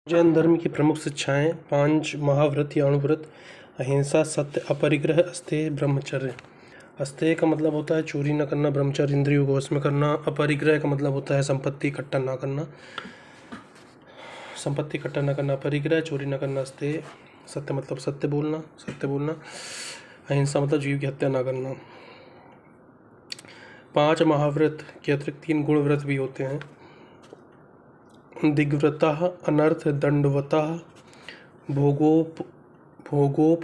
जैन धर्म की प्रमुख शिक्षाएं 5 महाव्रत या अणुव्रत, अहिंसा, सत्य, अपरिग्रह, अस्तेय, ब्रह्मचर्य। अस्तेय का मतलब होता है चोरी न करना, ब्रह्मचर्य इंद्रियों को वश में करना। अपरिग्रह का मतलब होता है संपत्ति इकट्ठा ना करना, अपरिग्रह चोरी न करना, अस्तेय। सत्य मतलब सत्य बोलना। अहिंसा मतलब जीव की हत्या ना करना। 5 महाव्रत के अतिरिक्त 3 गुण व्रत भी होते हैं। दिग्व्रतः, अनर्थ दंडवतः, भोगोपभोग।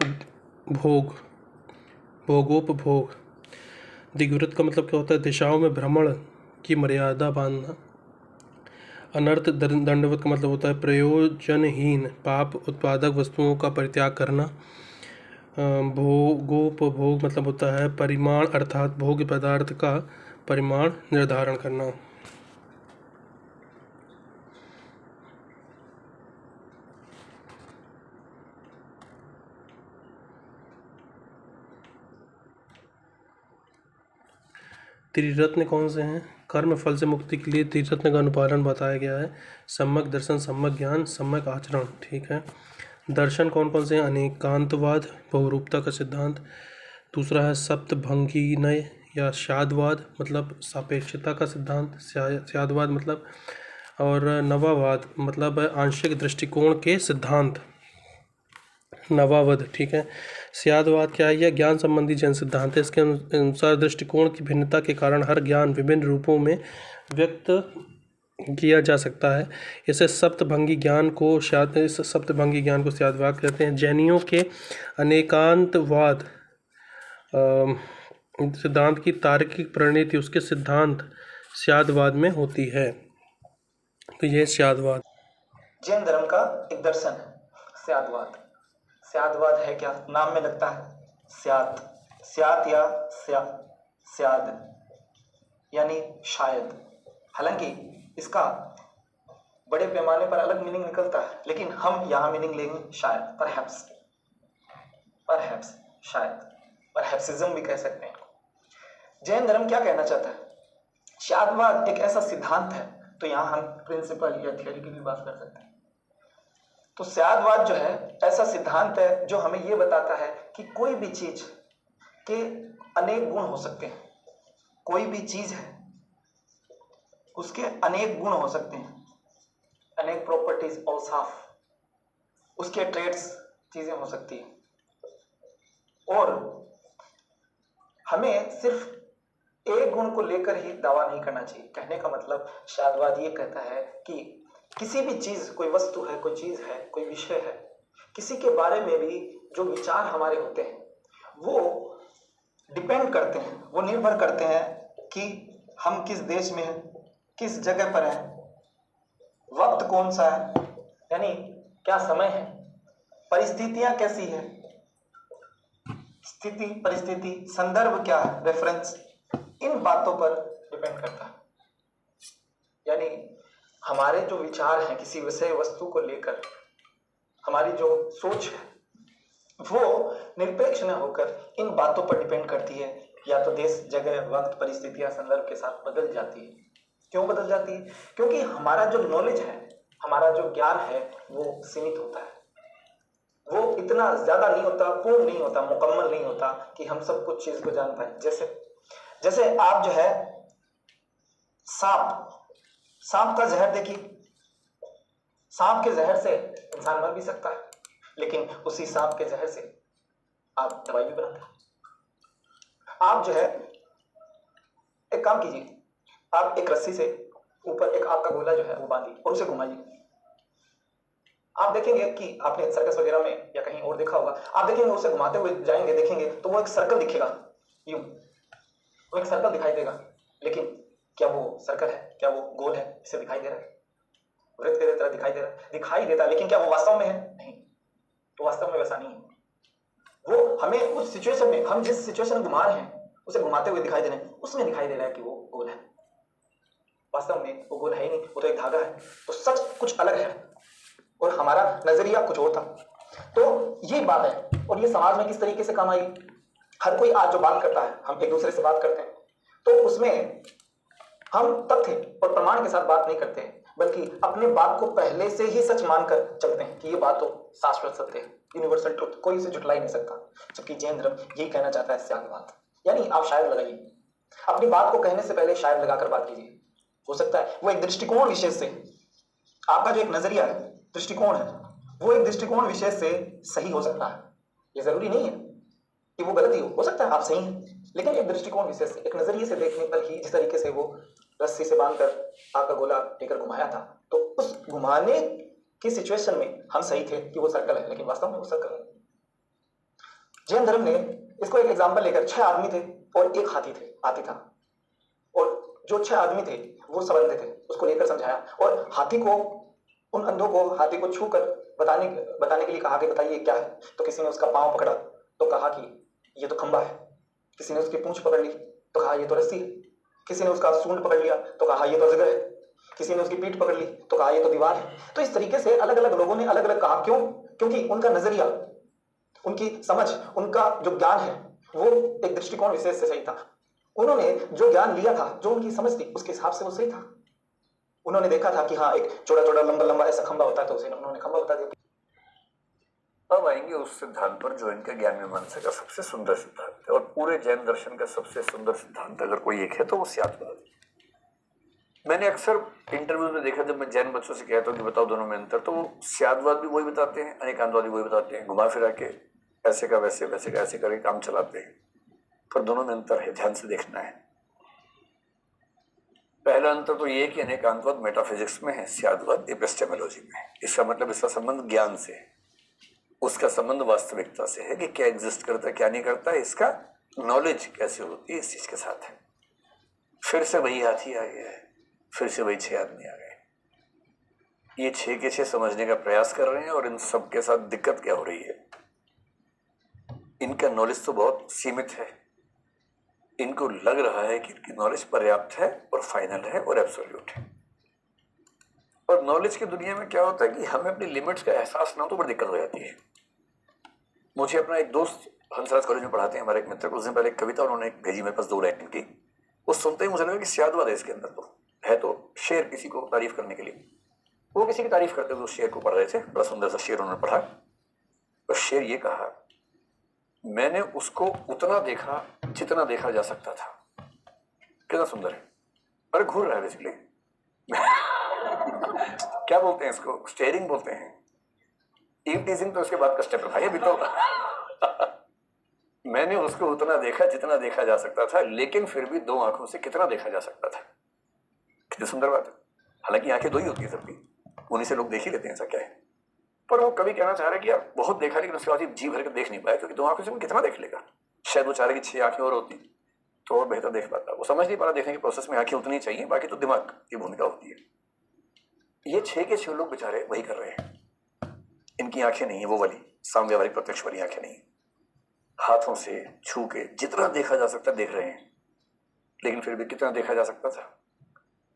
दिग्व्रत का मतलब क्या होता है? दिशाओं में भ्रमण की मर्यादा बांधना। अनर्थ दंडवत का मतलब होता है प्रयोजनहीन पाप उत्पादक वस्तुओं का परित्याग करना। भोगोपभोग मतलब होता है परिमाण अर्थात भोग्य पदार्थ का परिमाण निर्धारण करना। त्रिरत्न कौन से हैं? कर्म फल से मुक्ति के लिए त्रिरत्न का अनुपालन बताया गया है। सम्यक दर्शन, सम्यक ज्ञान, सम्यक आचरण। ठीक है। दर्शन कौन कौन से हैं? अनेकांतवाद, बहुरूपता का सिद्धांत। दूसरा है सप्तभंगीनय या शादवाद मतलब सापेक्षता का सिद्धांत, शादवाद मतलब। और नवावाद मतलब आंशिक दृष्टिकोण के सिद्धांत, नवावध। ठीक है। स्यादवाद क्या है? यह ज्ञान संबंधी जैन सिद्धांत है। इसके अनुसार दृष्टिकोण की भिन्नता के कारण हर ज्ञान विभिन्न रूपों में व्यक्त किया जा सकता है। इस सप्तभंगी ज्ञान को स्यादवाद कहते हैं। जैनियों के अनेकांतवाद सिद्धांत की तार्किक परिणति उसके सिद्धांत स्यादवाद में होती है। तो यह स्यादवाद जैन धर्म का एक दर्शन है स्यादवाद। स्यादवाद है क्या? नाम में लगता है स्यात या स्याद यानी शायद। हालांकि इसका बड़े पैमाने पर अलग मीनिंग निकलता है, लेकिन हम यहाँ मीनिंग लेंगे शायद, परहैप्स, शायद, परहैप्सिज्म भी कह सकते हैं। जैन धर्म क्या कहना चाहता है? स्यादवाद एक ऐसा सिद्धांत है, तो यहाँ हम प्रिंसिपल या थियोरी की भी बात कर सकते हैं। तो स्यादवाद जो है ऐसा सिद्धांत है जो हमें यह बताता है कि कोई भी चीज के अनेक गुण हो सकते हैं। कोई भी चीज है उसके अनेक गुण हो सकते हैं, अनेक प्रॉपर्टीज, औसाफ, उसके ट्रेड्स, चीजें हो सकती है। और हमें सिर्फ एक गुण को लेकर ही दावा नहीं करना चाहिए। कहने का मतलब स्यादवाद ये कहता है कि किसी भी चीज, कोई वस्तु है, कोई चीज है, कोई विषय है, किसी के बारे में भी जो विचार हमारे होते हैं वो डिपेंड करते हैं, वो निर्भर करते हैं कि हम किस देश में हैं, किस जगह पर हैं, वक्त कौन सा है, यानी क्या समय है, परिस्थितियां कैसी है, स्थिति, परिस्थिति, संदर्भ क्या है, रेफरेंस, इन बातों पर डिपेंड करता है। यानी हमारे जो विचार हैं किसी विषय वस्तु को लेकर, हमारी जो सोच है वो निरपेक्ष न होकर इन बातों पर डिपेंड करती है। या तो देश, जगह, वक्त, परिस्थितियां, संदर्भ के साथ बदल जाती है। क्यों बदल जाती है? क्योंकि हमारा जो नॉलेज है, हमारा जो ज्ञान है वो सीमित होता है, वो इतना ज्यादा नहीं होता, पूर्ण नहीं होता, मुकम्मल नहीं होता कि हम सब कुछ चीज को जान पाए। जैसे आप जो है सांप का जहर देखिए, सांप के जहर से इंसान मर भी सकता है, लेकिन उसी सांप के जहर से आप दवाई भी बनाते हैं। आप जो है एक काम कीजिए, आप एक रस्सी से ऊपर एक आग का गोला जो है वो बांधिए और उसे घुमाइए। आप देखेंगे कि आपने सर्कस वगैरह में या कहीं और देखा होगा, आप देखेंगे उसे घुमाते हुए जाएंगे, देखेंगे तो वो एक सर्कल दिखेगा, यूं वो एक सर्कल दिखाई देगा। लेकिन क्या वो सर्कल है? क्या वो गोल है? इसे दिखाई दे रहा है, वृत्त की तरह दिखाई देता है, लेकिन क्या वो वास्तव में है? नहीं, तो वास्तव में वैसा नहीं है। वो हमें उस सिचुएशन में, हम जिस सिचुएशन में घुमा रहे हैं उसे घुमाते हुए दिखाई दे रहे हैं, उसमें दिखाई दे रहा है कि वो गोल है। वास्तव में वो गोल है ही नहीं, वो तो एक धागा है। तो सच कुछ अलग है और हमारा नजरिया कुछ और था। तो ये बात है, और ये समाज में किस तरीके से काम आई। हर कोई आज जो बात करता है, हम एक दूसरे से बात करते हैं, तो उसमें हम तथ्य और प्रमाण के साथ बात नहीं करते हैं, बल्कि अपने बात को पहले से ही सच मानकर चलते हैं कि ये बात तो शाश्वत सत्य है, यूनिवर्सल ट्रुथ, कोई इसे झुटला ही नहीं सकता। जबकि जैन धर्म यही कहना चाहता है त्यागवाद। यानी आप शायद लगाइए, अपनी बात को कहने से पहले शायद लगाकर बात कीजिए। हो सकता है वो एक दृष्टिकोण विशेष से, आपका जो एक नजरिया है, दृष्टिकोण है, वो एक दृष्टिकोण विशेष से सही हो सकता है। ये जरूरी नहीं है कि वो गलत ही हो सकता है आप सही हैं, लेकिन एक दृष्टिकोण विशेष से, एक नजरिए से देखने पर ही, जिस तरीके से वो रस्सी से बांधकर आपका गोला लेकर घुमाया था, तो उस घुमाने की सिचुएशन में हम सही थे कि वो सर्कल है, लेकिन वास्तव में वो सर्कल है। जैन धर्म ने इसको एक एग्जाम्पल लेकर, 6 आदमी थे और एक हाथी था, और जो 6 आदमी थे वो सब अंधे थे, उसको लेकर समझाया, और हाथी को, उन अंधों को हाथी को छू कर बताने के लिए कहा कि बताइए क्या है। तो किसी ने उसका पांव पकड़ा तो कहा कि ये तो खंबा है, किसी ने उसकी पूंछ पकड़ ली तो कहा ये तो रस्सी है, किसी ने उसका सूंड पकड़ लिया तो कहा ये तो अजगर है, किसी ने उसकी पीठ पकड़ ली तो कहा ये तो दीवार है। तो इस तरीके से अलग अलग लोगों ने अलग अलग कहा। क्यों? क्योंकि उनका नजरिया, उनकी समझ, उनका जो ज्ञान है वो एक दृष्टिकोण विशेष से सही था। उन्होंने जो ज्ञान लिया था, जो उनकी समझ थी, उसके हिसाब से वो सही था। उन्होंने देखा था कि हाँ एक चौड़ा चौड़ा लंबा लंबा ऐसा खंबा होता है, तो उसे उन्होंने खंबा बता दिया। अब आएंगे उस सिद्धांत पर जो इनके ज्ञान मीमांसा का सबसे सुंदर सिद्धांत है, और पूरे जैन दर्शन का सबसे सुंदर सिद्धांत अगर कोई एक है तो वो स्यादवाद। मैंने अक्सर इंटरव्यू में देखा, जब मैं जैन बच्चों से कहता हूँ कि बताओ दोनों में अंतर, तो वो स्यादवाद भी वही बताते हैं, अनेकांतवाद भी वही बताते हैं, घुमा फिरा के ऐसे का वैसे, वैसे का ऐसे करके काम चलाते हैं। पर दोनों में अंतर है, ध्यान से देखना है। पहला अंतर तो ये कि अनेकांतवाद मेटाफिजिक्स में है, स्यादवाद एपिस्टेमोलॉजी में है। इसका मतलब इसका संबंध ज्ञान से है, उसका संबंध वास्तविकता से है कि क्या एग्जिस्ट करता है क्या नहीं करता है, इसका नॉलेज कैसे होती है इस चीज के साथ है। फिर से वही हाथी आ गया है, फिर से वही 6 आदमी आ गए। ये 6 के 6 समझने का प्रयास कर रहे हैं, और इन सब के साथ दिक्कत क्या हो रही है, इनका नॉलेज तो बहुत सीमित है। इनको लग रहा है कि इनकी नॉलेज पर्याप्त है और फाइनल है और एब्सोल्यूट है। और नॉलेज की दुनिया में क्या होता है कि हमें अपनी लिमिट्स का एहसास ना हो तो बड़ी दिक्कत हो जाती है। मुझे अपना एक दोस्त हंसराज कॉलेज में पढ़ाते हैं, हमारे एक मित्र, कुछ दिन पहले एक कविता उन्होंने भेजी मेरे पास 2 लाइन की। वो सुनते ही मुझे लगा कि स्यादवाद है इसके अंदर, तो है तो शेर किसी को तारीफ करने के लिए। वो किसी की तारीफ करते हुए उस शेर को पढ़ रहे थे, बड़ा सुंदर सा शेर उन्होंने पढ़ा। और शेर ये कहा, मैंने उसको उतना देखा जितना देखा जा सकता था। कितना सुंदर है। अरे घूर रहा है बेसिकली क्या बोलते हैं इसको, स्टेयरिंग बोलते हैं। ईव टीजिंग तो उसके बाद का स्टेप है भाई, अभी तो मैंने उसको उतना देखा जितना देखा जा सकता था, लेकिन फिर भी 2 आंखों से कितना देखा जा सकता था। कितनी सुंदर बात है। हालांकि आंखें 2 ही होती है सबकी, उन्हीं से लोग देख ही लेते हैं, ऐसा क्या है। पर वो कभी कहना चाह रहे कि यार बहुत देखा, लेकिन उसके बाद जी भर के देख नहीं पाया, क्योंकि 2 आंखों से वो कितना देख लेगा। शायद वो चाह रहे कि 6 आंखें और होती तो और बेहतर देख पाता। वो समझ नहीं पा रहा देखने के प्रोसेस में आंखें उतनी चाहिए, बाकी तो दिमाग की भूमिका होती है। ये 6 के 6 लोग बेचारे वही कर रहे हैं। इनकी आंखें नहीं है वो वाली सामव्यावहारिक प्रत्यक्ष वाली आंखें नहीं, हाथों से छू के जितना देखा जा सकता देख रहे हैं, लेकिन फिर भी कितना देखा जा सकता था।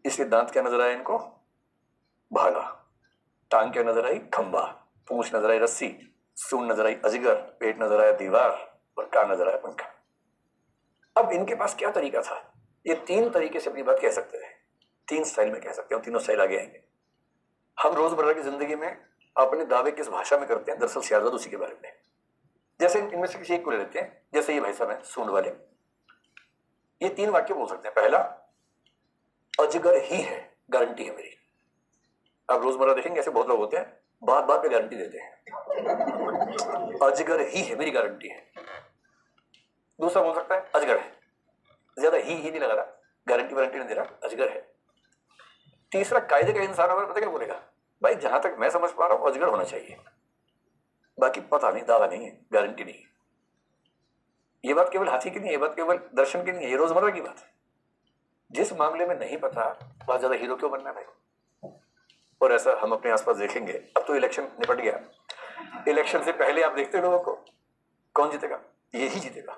इसलिए दांत क्या नजर आया इनको, भाला। टांग क्या नजर आई, खंबा। पूंछ नजर आई, रस्सी। सूंड नजर आई, अजगर। पेट नजर आया, दीवार। और कान नजर आया, पंखा। अब इनके पास क्या तरीका था, ये 3 तरीके से अपनी बात कह सकते थे, 3 स्टाइल में कह सकते हैं, तीनों स्टाइल आगे आएंगे। हम रोजमर्रा की जिंदगी में अपने दावे किस भाषा में करते हैं, दरअसल स्यादवाद उसी के बारे में। जैसे इनमें से किसी एक को ले लेते हैं, जैसे ये भाई साहब हैं सूंड वाले, ये 3 वाक्य बोल सकते हैं। पहला, अजगर ही है, गारंटी है मेरी। आप रोजमर्रा देखेंगे ऐसे बहुत लोग होते हैं, बात बात पे गारंटी देते हैं, अजगर ही है मेरी गारंटी है। दूसरा बोल सकता है अजगर है, ज्यादा ही नहीं लगा रहा, गारंटी वारंटी नहीं दे रहा, अजगर है। तीसरा, कायदे का इंसान होगा, पता क्या बोलेगा, भाई जहां तक मैं समझ पा रहा हूं अजगर होना चाहिए, बाकी पता नहीं, दावा नहीं है, गारंटी नहीं है। ये बात केवल हाथी की नहीं है, ये बात केवल दर्शन की नहीं है, ये रोजमर्रा की बात है। जिस मामले में नहीं पता, बहुत ज्यादा हीरो क्यों बनना है भाई। और ऐसा हम अपने आसपास देखेंगे। अब तो इलेक्शन निपट गया, इलेक्शन से पहले आप देखते लोगों को, कौन जीतेगा, यही जीतेगा,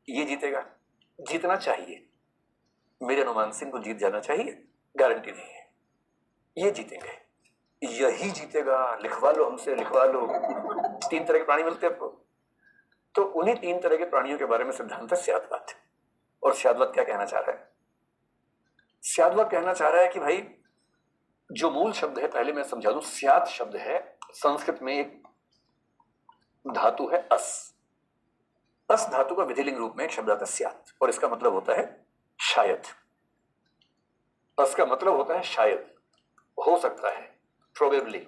ये जीतेगा, जीतना चाहिए, मेरे अनुमान सिंह को जीत जाना चाहिए, गारंटी नहीं है, ये जीतेंगे, यही जीतेगा, लिखवा लो हमसे, लिखवा लो। 3 तरह के प्राणी मिलते हैं आपको, तो उन्हीं 3 तरह के प्राणियों के बारे में सिद्धांत है स्यादवाद। और स्यादवाद क्या कहना चाह रहा है, स्यादवाद कहना चाह रहा है कि भाई जो मूल शब्द है, पहले मैं समझा दूं, स्यात् शब्द है, संस्कृत में एक धातु है अस। अस धातु का विधिलिंग रूप में एक शब्द आता है स्यात्, और इसका मतलब होता है शायद। अस का मतलब होता है शायद, हो सकता है, प्रोबेबली।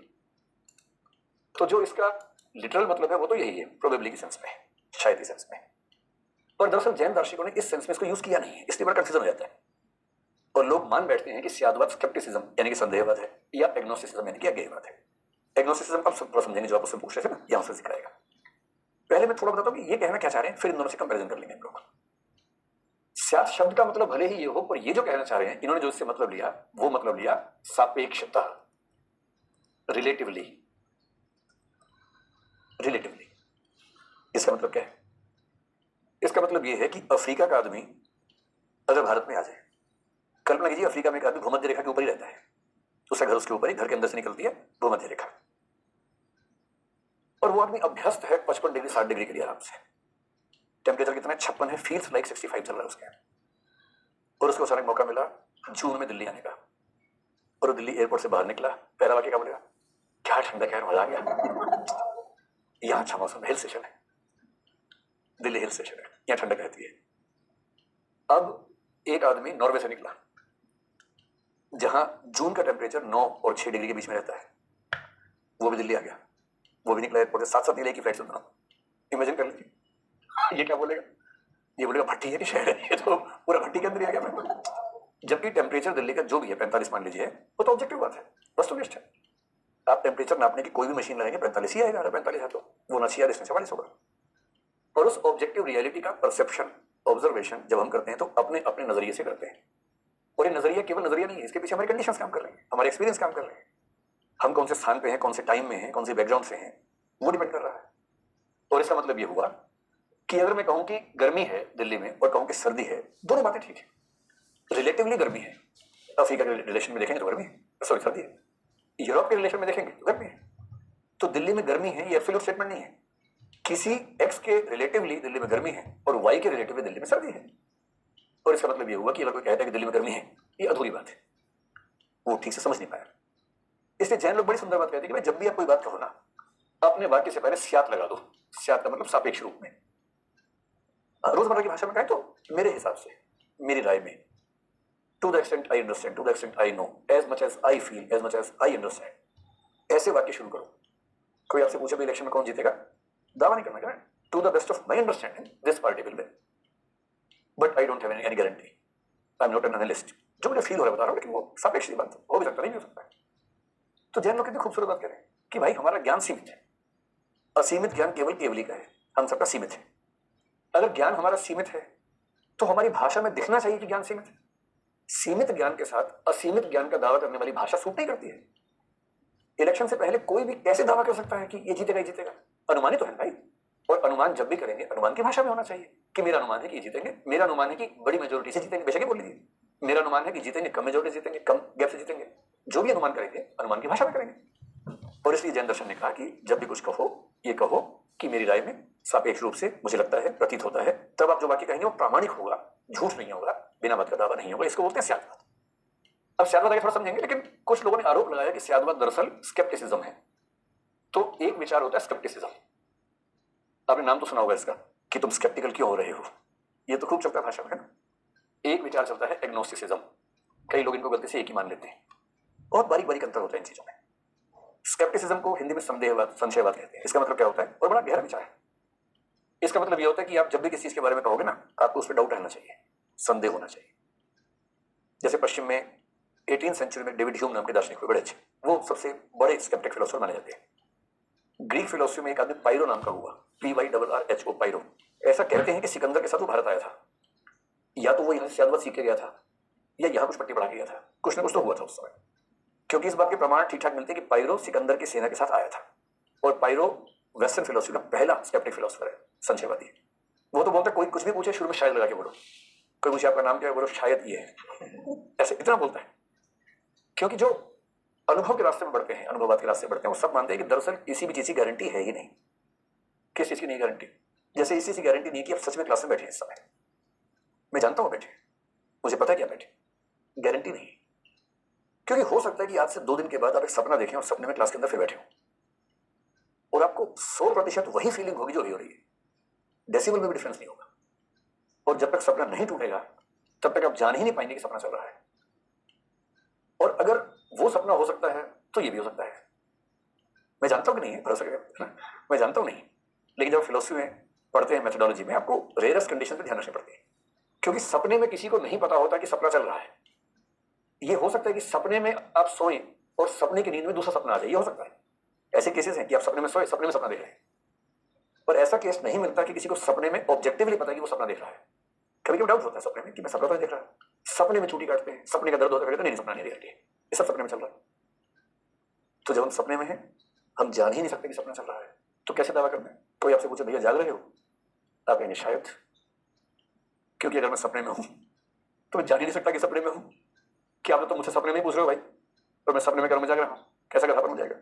तो जो इसका लिटरल मतलब है वो तो यही है, प्रोबेबली की सेंस में, शायद की सेंस में। और दरअसल जैन दार्शनिकों ने इस सेंस में इसको यूज किया नहीं है, इसलिए बड़ा कंफ्यूजन हो जाता है। और लोग मान बैठते हैं कि स्याद्वाद स्केप्टिसिज्म यानी कि संदेहवाद है, या एग्नोस्टिसिज्म यानी कि अज्ञेयवाद है। एग्नोस्टिसिज्म अब थोड़ा समझेंगे, जो आप उससे पूछ रहे थे ना, यहां से जिक्र आएगा। पहले मैं थोड़ा बताता हूं कि ये कहना क्या चाह रहे हैं, फिर इन दोनों से कंपैरिजन कर लेंगे हम लोग। स्यात् शब्द का मतलब भले ही ये हो, पर ये जो कहना चाह रहे हैं, इन्होंने जो इससे मतलब लिया वो मतलब लिया सापेक्षता, रिलेटिवली। रिलेटिवली इसका मतलब क्या है? इसका मतलब ये है कि अफ्रीका का आदमी अगर भारत में आ जाए, कल्पना कीजिए अफ्रीका में एक आदमी भूमध्य रेखा के ऊपर ही रहता है, उसका घर उसके ऊपर ही, घर के अंदर से निकलती है भूमध्य रेखा, और वो आदमी अभ्यस्त है 55 डिग्री 60 डिग्री के लिए आराम से। टेम्परेचर कितना है? 56 है, फील्स लाइक 65 चल रहा है उसके। और उसको अचानक मौका मिला जून में दिल्ली आने का, और वो दिल्ली एयरपोर्ट से बाहर निकला, पहला वाक्य क्या बोलेगा? क्या ठंडा, क्या मजा आ गया, यहाँ अच्छा मौसम, हिल स्टेशन है, दिल्ली हिल स्टेशन है, यहाँ ठंडक रहती है। अब एक आदमी नॉर्वे से निकला, जहां जून का टेम्परेचर 9 और 6 डिग्री के बीच में रहता है, वो भी दिल्ली आ गया, वो भी निकला एयरपोर्ट से, साथ साथ निकले की फ्लाइट से दोनों। इमेजिन कर लीजिए, ये क्या बोलेगा? ये बोलेगा भट्टी है कि शहर है, ये तो पूरा भट्टी के अंदर ही आ गया मैं। जबकि टेम्परेचर दिल्ली का जो भी है 45 मान लीजिए, वो तो ऑब्जेक्टिव बात है, वस्तुनिष्ठ है। आप टेम्परेचर नापने की कोई भी मशीन लगाएंगे 45 ही आएगा, 45 है तो वो ना 46 ना 44 होगा। और उस ऑब्जेक्टिव रियलिटी का परसेप्शन, ऑब्जर्वेशन जब हम करते हैं तो अपने अपने नजरिए से करते हैं। और ये नजरिया केवल नजरिया नहीं है, इसके पीछे हमारी कंडीशंस काम कर रही हैं, हमारे एक्सपीरियंस काम कर रहे हैं, हम कौन से स्थान पे हैं, कौन से टाइम में हैं, कौन से बैकग्राउंड से हैं, वो डिपेंड कर रहा है। और इसका मतलब ये हुआ कि अगर मैं कहूं कि गर्मी है दिल्ली में और कहूं कि सर्दी है, दोनों बातें ठीक है। रिलेटिवली गर्मी है, अफ्रीका के रिलेशन में देखेंगे तो गर्मी है, सॉरी सर्दी है। यूरोप के रिलेशन में देखेंगे तो गर्मी है। तो दिल्ली में गर्मी है ये एब्सोल्यूट स्टेटमेंट नहीं है। किसी एक्स के रिलेटिवली दिल्ली में गर्मी है और वाई के रिलेटिवली दिल्ली में सर्दी है। और इसका मतलब ये हुआ कि अगर कोई कहता है कि दिल्ली में गर्मी है, ये अधूरी बात है, वो ठीक से समझ नहीं पाया। इसलिए जैन लोग बड़ी सुंदर बात कहते हैं कि भाई जब भी आप कोई बात कहो ना, अपने वाक्य से पहले स्यात् लगा दो। स्यात् का मतलब सापेक्ष रूप में। रोजमर्रा की भाषा में कहें तो मेरे हिसाब से, मेरी राय में, to the extent I understand, to the extent I know, as much as I feel, as much as I understand, ऐसे वाक्य शुरू करो। कोई आपसे पूछे इलेक्शन में कौन जीतेगा, दावा नहीं करना, to the best of my understanding this party will win, but I don't have any guarantee, I am not an analyst. जो मुझे फील हो रहा है बता रहा हूं, लेकिन वो सापेक्ष बात हो भी सकता, नहीं हो सकता है। तो जैन लोग कितनी खूबसूरत बात करें कि भाई हमारा ज्ञान सीमित है, असीमित ज्ञान केवल केवली का है, हम सबका सीमित है। अगर ज्ञान हमारा सीमित है तो हमारी भाषा में दिखना चाहिए कि ज्ञान सीमित है। सीमित ज्ञान के साथ असीमित ज्ञान का दावा करने वाली भाषा सूट नहीं करती है। इलेक्शन से पहले कोई भी कैसे दावा कर सकता है कि ये जीतेगा, ये जीतेगा? अनुमानित तो है भाई। और अनुमान जब भी करेंगे अनुमान की भाषा में होना चाहिए कि मेरा अनुमान है कि ये जीतेंगे, मेरा अनुमान है कि बड़ी मेजोरिटी से जीतेंगे, बेशक बोल लीजिए, मेरा अनुमान है कि जीतेंगे, कम मेजोरिटी जीतेंगे, कम गैप से जीतेंगे। जो भी अनुमान करेंगे अनुमान की भाषा में करेंगे। और इसलिए जैन दर्शन ने कहा कि जब भी कुछ कहो, ये कहो कि मेरी राय में सापेक्ष रूप से मुझे लगता है, प्रतीत होता है। तब आप जो वाक्य कहेंगे वो प्रामाणिक होगा, झूठ नहीं होगा, बिना मत का दावा नहीं होगा। इसको बोलते हैं स्याद्वाद। अब स्याद्वाद आगे थोड़ा समझेंगे, लेकिन कुछ लोगों ने आरोप लगाया कि स्याद्वाद दरअसल स्केप्टिसिज्म है। तो एक विचार होता है स्केप्टिसिज्म, आपने नाम तो सुना होगा इसका कि तुम स्केप्टिकल क्यों हो रहे हो, ये तो खूब चलता है भाषा में, है ना। एक विचार चलता है एग्नोस्टिसिज्म, कई लोग इनको गलती से एक ही मान लेते हैं। बहुत बारीक बारीक अंतर होता है इन चीजों में। स्केप्टिसिज्म को हिंदी में संदेहवाद, संशयवाद कहते हैं। इसका मतलब क्या होता है, और बड़ा गहरा विचार है। इसका मतलब यह होता है कि आप जब भी किसी चीज के बारे में कहोगे ना, आपको उस पर डाउट रहना चाहिए, संदेह होना चाहिए। जैसे पश्चिम में 18वीं सेंचुरी में डेविड ह्यूम नाम के दार्शनिक हुए, बड़े अच्छे, वो सबसे बड़े स्केप्टिक फिलोसोफर माने जाते हैं। ग्रीक फिलोसफी में एक आदमी पाइरो नाम का हुआ, PYRRHO, पाइरो। ऐसा कहते हैं कि सिकंदर के साथ वो भारत आया था, या तो वो यहाँ से स्याद्वाद सीख के गया था, या यहाँ कुछ पट्टी पढ़ा के गया था, कुछ ना कुछ तो हुआ था उस समय। क्योंकि इस बात के प्रमाण ठीक ठाक मिलते हैं कि पाइरो सिकंदर की सेना के साथ आया था। और पाइरो वेस्टर्न फिलोसफी का पहला स्केप्टिक फिलोसफर है, संशयवादी। वो तो बोलता है कोई कुछ भी पूछे शुरू में शायद लगा के बोलो, कोई पूछे आपका नाम क्या है, बोलो शायद ये है, ऐसे इतना बोलता है। क्योंकि जो अनुभव के रास्ते में बढ़ते हैं, अनुभवात के रास्ते बढ़ते हैं, वो सब मानते हैं कि दरअसल किसी भी चीज की गारंटी है ही नहीं। किस चीज की नहीं गारंटी? जैसे इस चीज की गारंटी नहीं कि आप सच में क्लास में बैठे इस समय, मैं जानता हूं बैठे, मुझे पता है क्या बैठे, गारंटी नहीं। क्योंकि हो सकता है कि आज से 2 दिन के बाद आप एक सपना देखें और सपने में क्लास के अंदर फिर बैठे हो और आपको 100% वही फीलिंग होगी जो अभी हो रही है, डेसिबल में भी डिफरेंस नहीं होगा। और जब तक सपना नहीं टूटेगा तब तक आप जान ही नहीं पाएंगे कि सपना चल रहा है। और अगर वो सपना हो सकता है तो ये भी हो सकता है। मैं जानता हूं कि नहीं है, भरोसा करें, मैं जानता हूं नहीं, लेकिन जब फिलोसफी में पढ़ते हैं, मेथोडोलॉजी में, आपको रेयरेस्ट कंडीशन पे ध्यान रखनी पड़ती है, क्योंकि सपने में किसी को नहीं पता होता कि सपना चल रहा है। ये हो सकता है कि सपने में आप सोएं और सपने की नींद में दूसरा सपना आ जाए, ये हो सकता है। ऐसे केसेस हैं कि आप सपने में सोए, सपने में सपना देख रहे हैं। पर ऐसा केस नहीं मिलता कि किसी को सपने में ऑब्जेक्टिवली पता है कि वो सपना देख रहा है। कभी कभी डाउट होता है सपने में कि मैं सपना तो देख रहा है, सपने में चूटी काटते हैं, सपने का दर्द होता है, नहीं सपना नहीं देख रही है, ये सब सपने में चल रहा है। तो जब हम सपने में हैं हम जान ही नहीं सकते कि सपना चल रहा है, तो कैसे दावा करते हैं? कोई आपसे पूछे भैया जाग रहे हो, आप कहेंगे शायद, क्योंकि अगर मैं सपने में हूं तो मैं जान ही नहीं सकता कि सपने में हूं। क्या आप तो मुझसे सपने में ही पूछ रहे हो भाई, तो मैं सपने में कर जाग रहा हूं, कैसा कहा सपना जाएगा?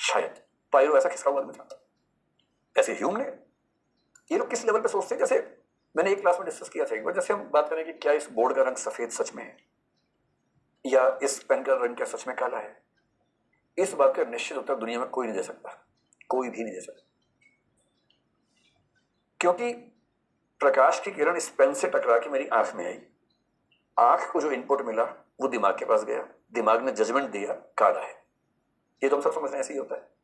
शायद पायरो ऐसा खिसका हुआ था। ऐसे ह्यूम ने, ये लोग किस लेवल पे सोचते हैं? जैसे मैंने एक क्लास में डिस्कस किया था एक बार, जैसे हम बात करें कि क्या इस बोर्ड का रंग सफेद सच में है या इस पेन का रंग क्या सच में काला है, इस बात का निश्चित उत्तर दुनिया में कोई नहीं दे सकता, कोई भी नहीं दे सकता। क्योंकि प्रकाश की किरण इस पेन से टकरा के मेरी आंख में आई, आंख को जो इनपुट मिला वो दिमाग के पास गया, दिमाग ने जजमेंट दिया काला है। ये तो हम सब समझते हैं, ऐसे ही होता है।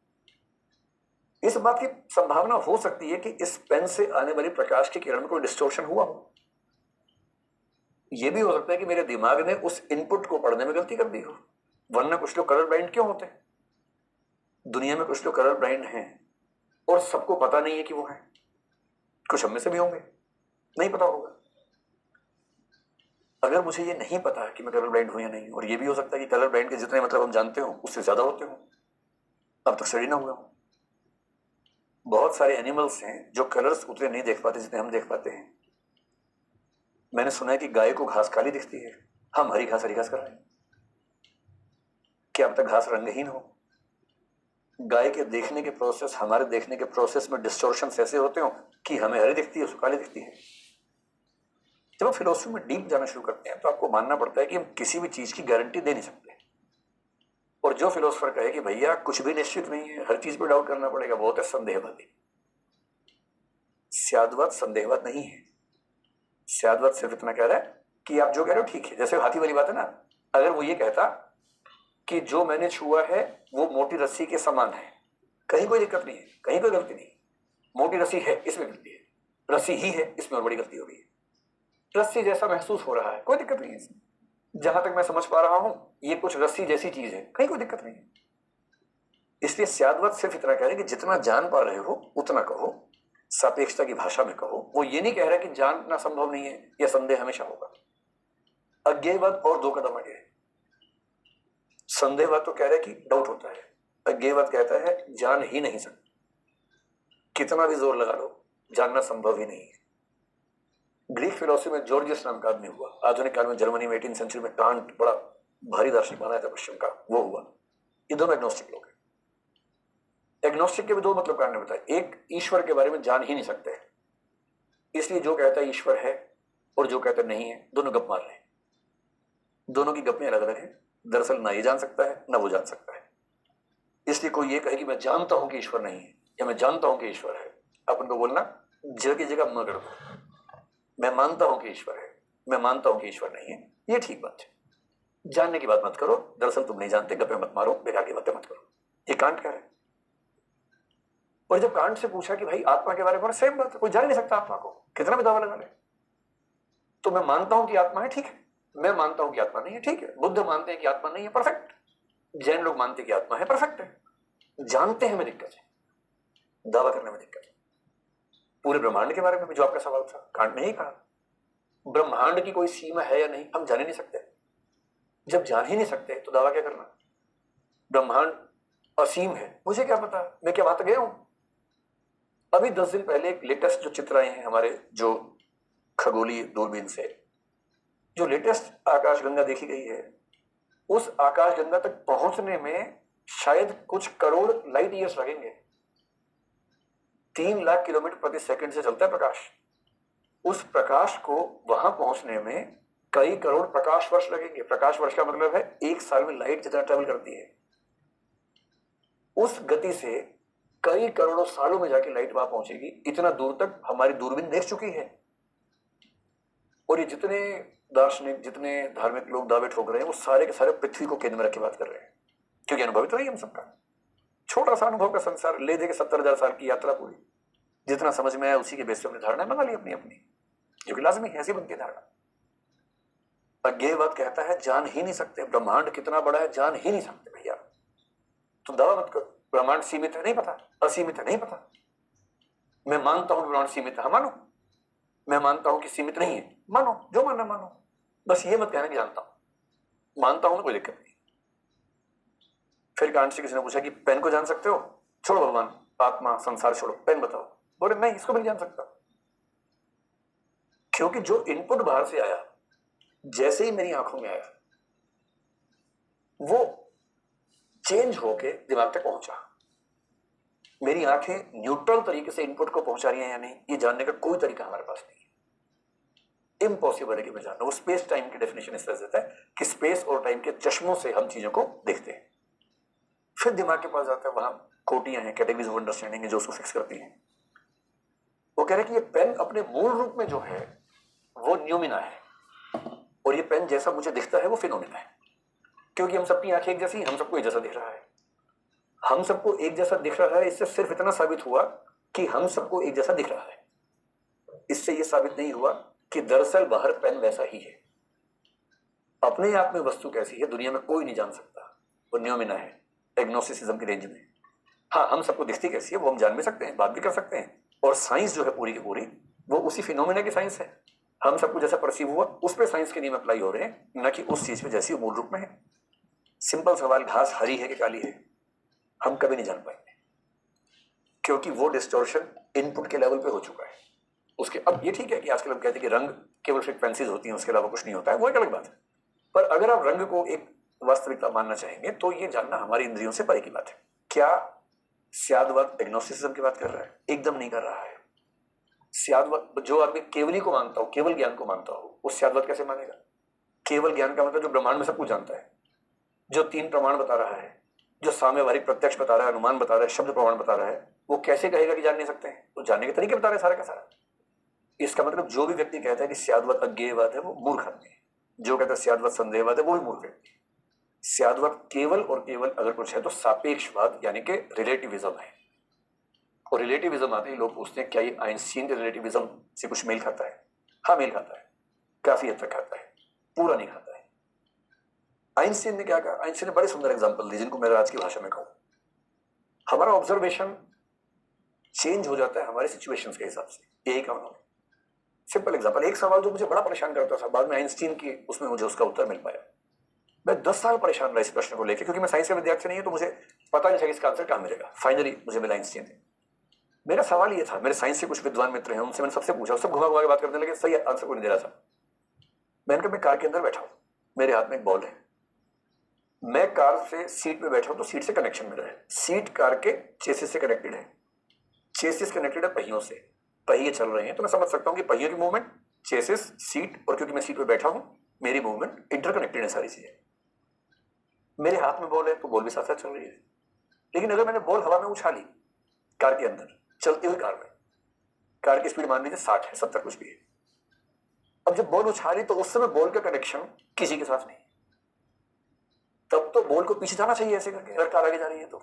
इस बात की संभावना हो सकती है कि इस पेन से आने वाली प्रकाश की किरण में कोई डिस्टोर्शन हुआ हो। यह भी हो सकता है कि मेरे दिमाग ने उस इनपुट को पढ़ने में गलती कर दी हो, वरना कुछ लोग कलर ब्लाइंड क्यों होते हैं? दुनिया में कुछ लोग कलर ब्लाइंड हैं और सबको पता नहीं है कि वो हैं। कुछ हम में से भी होंगे, नहीं पता होगा। अगर मुझे ये नहीं पता कि मैं कलर ब्लाइंड हूं या नहीं, और ये भी हो सकता है कि कलर ब्लाइंड के जितने मतलब हम जानते हो उससे ज्यादा होते हो, अब तक स्टडी ना हुआ हो। बहुत सारे एनिमल्स हैं जो कलर्स उतने नहीं देख पाते जितने हम देख पाते हैं। मैंने सुना है कि गाय को घास काली दिखती है, हम हरी घास कर रहे हैं। क्या अब तक घास रंगहीन हो? गाय के देखने के प्रोसेस, हमारे देखने के प्रोसेस में डिस्टोर्शन ऐसे होते हो कि हमें हरी दिखती है, उसको काली दिखती है। जब आप फिलोसफी में डीप जाना शुरू करते हैं तो आपको मानना पड़ता है कि हम किसी भी चीज की गारंटी दे नहीं सकते। और जो फिलोसफर कहे कि भैया कुछ भी निश्चित नहीं है, हर चीज पर डाउट करना पड़ेगा, वो होता है संदेहवादी। स्यादवाद संदेहवाद नहीं है। स्यादवाद सिर्फ इतना कह रहा है कि आप जो कह रहे हो ठीक है। जैसे हाथी वाली बात है ना, अगर वो ये कहता कि जो मैंने छुआ है वो मोटी रस्सी के समान है, कहीं कोई दिक्कत नहीं है, कहीं कोई गलती नहीं। मोटी रस्सी है इसमें गलती है, रस्सी ही है इसमें और बड़ी गलती हो गई है। रस्सी जैसा महसूस हो रहा है, कोई दिक्कत नहीं है इसमें। जहां तक मैं समझ पा रहा हूं ये कुछ रस्सी जैसी चीज है, कहीं कोई दिक्कत नहीं है। इसलिए स्यादवाद सिर्फ इतना कह रहे हैं कि जितना जान पा रहे हो उतना कहो, सापेक्षता की भाषा में कहो। वो ये नहीं कह रहा कि जानना संभव नहीं है या संदेह हमेशा होगा। अज्ञेयवाद और 2 कदम आगे है। संदेहवाद तो कह रहा है कि डाउट होता है, अज्ञेयवाद कहता है जान ही नहीं सकते, कितना भी जोर लगा लो जानना संभव ही नहीं है। ग्रीक फिलोसफी में जॉर्जियस नाम का आदमी हुआ, आधुनिक काल में जर्मनी में 18वीं सेंचुरी में कांट बड़ा भारी दार्शनिक बनाया था पश्चिम का, वो हुआ। ये दोनों एग्नोस्टिक लोग हैं। एग्नोस्टिक के भी 2 मतलब कांट ने बताया। एक, ईश्वर के बारे में जान ही नहीं सकते, इसलिए जो कहता है ईश्वर है और जो कहता नहीं है दोनों गप मार रहे हैं। दोनों की गप्पें अलग अलग हैं। दरअसल ना ये जान सकता है ना वो जान सकता है। इसलिए कोई ये कहे कि मैं जानता हूं कि ईश्वर नहीं है या मैं जानता हूं कि ईश्वर है, अपन को बोलना जगह की जगह मगर दो। मैं मानता हूं कि ईश्वर है, मैं मानता हूं कि ईश्वर नहीं है, ये ठीक बात है। जानने की बात मत करो, दरअसल तुम नहीं जानते, गप्पे मत मारो, बेकार की बातें मत करो। ये कांट कह रहे हैं। और जब कांट से पूछा कि भाई आत्मा के बारे में, सेम बात है, कोई जान नहीं सकता आत्मा को, कितना भी दावा लगा ले। तो मैं मानता हूं कि आत्मा है, ठीक है। मैं मानता हूं कि आत्मा नहीं है, ठीक है। बुद्ध मानते हैं कि आत्मा नहीं है, परफेक्ट। जैन लोग मानते हैं कि आत्मा है, परफेक्ट है। जानते हैं में दिक्कत है, दावा करने में दिक्कत है। पूरे ब्रह्मांड के बारे में भी जो आपका सवाल था, कांट ने ही कहा ब्रह्मांड की कोई सीमा है या नहीं, हम जान ही नहीं सकते। जब जान ही नहीं सकते तो दावा क्या करना? ब्रह्मांड असीम है, मुझे क्या पता, मैं क्या बात गया हूं। अभी 10 दिन पहले एक लेटेस्ट जो चित्र आए हैं हमारे जो खगोलीय दूरबीन से, जो लेटेस्ट आकाशगंगा देखी गई है, उस आकाशगंगा तक पहुंचने में शायद कुछ करोड़ लाइट ईयर्स लगेंगे। 3 लाख किलोमीटर प्रति सेकंड से चलता है प्रकाश। उस प्रकाश को वहां पहुंचने में कई करोड़ प्रकाश वर्ष लगेंगे। प्रकाश वर्ष का मतलब है 1 साल में लाइट जितना ट्रेवल करती है, उस गति से कई करोड़ों सालों में जाके लाइट वहां पहुंचेगी। इतना दूर तक हमारी दूरबीन देख चुकी है। और ये जितने दार्शनिक, जितने धार्मिक लोग दावे ठोक रहे हैं, वो सारे के सारे पृथ्वी को केंद्र में रख के बात कर रहे हैं, क्योंकि अनुभव तो नहीं हम सबका। छोटा सा अनुभव का संसार, ले दे के 70,000 साल की यात्रा पूरी, जितना समझ में आया उसी के बेस पे अपनी धारणा बना ली अपनी अपनी, जो कि लाजमी है, ऐसी बनती है धारणा। अज्ञेयवाद कहता है जान ही नहीं सकते, ब्रह्मांड कितना बड़ा है जान ही नहीं सकते। भैया तुम दावा मत करो ब्रह्मांड सीमित है, नहीं पता, असीमित है, नहीं पता। मैं मानता हूं ब्रह्मांड सीमित है, मानो। मैं मानता हूं कि सीमित नहीं है, मानो, जो मानना मानो। बस ये मत कहना कि जानता हूं, मानता हूं, कोई दिक्कत नहीं। फिर कांट से किसी ने पूछा कि पेन को जान सकते हो? छोड़ो भगवान, आत्मा, संसार छोड़ो, पेन बताओ। बोले नहीं, इसको भी नहीं जान सकता, क्योंकि जो इनपुट बाहर से आया, जैसे ही मेरी आंखों में आया, वो चेंज होके दिमाग तक पहुंचा। मेरी आंखें न्यूट्रल तरीके से इनपुट को पहुंचा रही हैं या नहीं, ये जानने का कोई तरीका हमारे पास नहीं है। इम्पॉसिबल है कि मैं जानना। वो स्पेस टाइम की डेफिनेशन इस तरह से देता है कि स्पेस और टाइम के चश्मों से हम चीजों को देखते हैं। फिर दिमाग के पास जाता है, वहां कोटियां हैं, कैटेगरीज ऑफ अंडरस्टैंडिंग है, जो उसको फिक्स करती हैं। वो कह रहे हैं कि ये पेन अपने मूल रूप में जो है वो न्यूमिना है, और ये पेन जैसा मुझे दिखता है वो फिनोमिना है, क्योंकि हम सबकी आंखें एक जैसी, हम सबको एक जैसा दिख रहा है। हम सबको एक जैसा दिख रहा है, इससे सिर्फ इतना साबित हुआ कि हम सबको एक जैसा दिख रहा है। इससे यह साबित नहीं हुआ कि दरअसल बाहर पेन वैसा ही है। अपने आप में वस्तु कैसी है दुनिया में कोई नहीं जान सकता, वो न्यूमिना है, एग्नोस्टिसिज्म की रेंज में। हाँ, हम सबको दिखती कैसी है वो हम जान भी सकते हैं, बात भी कर सकते हैं। और साइंस जो है पूरी की पूरी वो उसी फिनोमिना की साइंस है। हम सबको जैसा परसीव हुआ उस पर साइंस के नियम अप्लाई हो रहे हैं, न कि उस चीज पे जैसी मूल रूप में है। सिंपल सवाल, घास हरी है कि काली है, हम कभी नहीं जान पाएंगे, क्योंकि वो डिस्टॉर्शन इनपुट के लेवल पे हो चुका है उसके। अब ये ठीक है कि आजकल हम कहते हैं कि रंग केवल फ्रिक्वेंसीज होती हैं, उसके अलावा कुछ नहीं होता है, वो एक अलग बात है। पर अगर आप रंग को एक वास्तविकता मानना चाहेंगे तो ये जानना हमारी इंद्रियों से परे की बात है। क्या स्यादवाद एग्नोस्टिसिज्म की बात कर रहा है? एकदम नहीं कर रहा है। स्यादवाद, जो आदमी केवली को मानता हो, केवल ज्ञान को मानता हो, वो स्यादवाद कैसे मानेगा? केवल ज्ञान का मतलब जो ब्रह्मांड में सब कुछ जानता है, जो 3 प्रमाण बता रहा है, जो साम्यवारिक प्रत्यक्ष बता रहा है, अनुमान बता रहा है, शब्द प्रमाण बता रहा है, वो कैसे कहेगा कि जान नहीं सकते हैं? तो जानने के तरीके बता रहे हैं सारा का सारा। इसका मतलब जो भी व्यक्ति कहता है कि स्यादवाद अज्ञेयवाद है, वो मूर्ख आदमी है। जो कहता है स्यादवाद संदेहवाद है, वो भी मूर्ख व्यक्ति है। स्यादवाद केवल और केवल अगर कुछ है तो सापेक्षवाद यानी कि रिलेटिविज्म है। और रिलेटिविज्म आते ही लोग पूछते हैं क्या ये आइंस्टीन के रिलेटिविज्म से कुछ मेल खाता है? हाँ, मेल खाता है, काफी हद तक खाता है, पूरा नहीं खाता है। आइंस्टीन ने क्या कहा? आइंस्टीन ने बड़े सुंदर एग्जांपल दी, जिनको मैं आज की भाषा में कहूं। हमारा ऑब्जर्वेशन चेंज हो जाता है हमारे सिचुएशंस के हिसाब से। यही कहा उन्होंने। सिंपल एग्जांपल, एक सवाल जो मुझे बड़ा परेशान करता था, बाद में आइंस्टीन की उसमें मुझे उसका उत्तर मिल पाया। मैं 10 साल परेशान रहा इस प्रश्न को लेकर, क्योंकि मैं साइंस का विद्यार्थी नहीं हूं, तो मुझे पता नहीं था कि इसका आंसर कहां मिलेगा। फाइनली मुझे मिला आइंस्टीन। मेरा सवाल ये था, मेरे साइंस के कुछ विद्वान मित्र हैं, उनसे मैंने सबसे पूछा, सब घुमा घुमा के बात करने लगे, सही आंसर को नहीं दे रहा था। मैंने कहा मैं कार के अंदर बैठा हूं, मेरे हाथ में एक बॉल है, मैं कार से सीट पे बैठा हूं तो सीट से कनेक्शन मिल रहा है, सीट कार के चेसिस से कनेक्टेड है, चेसिस कनेक्टेड है पहियों से, पहिए चल रहे हैं, तो मैं समझ सकता हूं कि पहियों की मूवमेंट, चेसिस, सीट, और क्योंकि मैं सीट पे बैठा हूं मेरी मूवमेंट इंटरकनेक्टेड है सारी चीजें। मेरे हाथ में बॉल है तो बॉल भी साथ साथ चल रही है। लेकिन अगर मैंने बॉल हवा में उछाली कार के अंदर, चलती हुई कार में, कार की स्पीड मान लीजिए 60 है, 70 कुछ भी है, अब जब बॉल उछाली तो उस समय बॉल का कनेक्शन किसी के साथ नहीं, तब तो बॉल को पीछे जाना चाहिए ऐसे करके, अगर कार आगे जा रही है तो।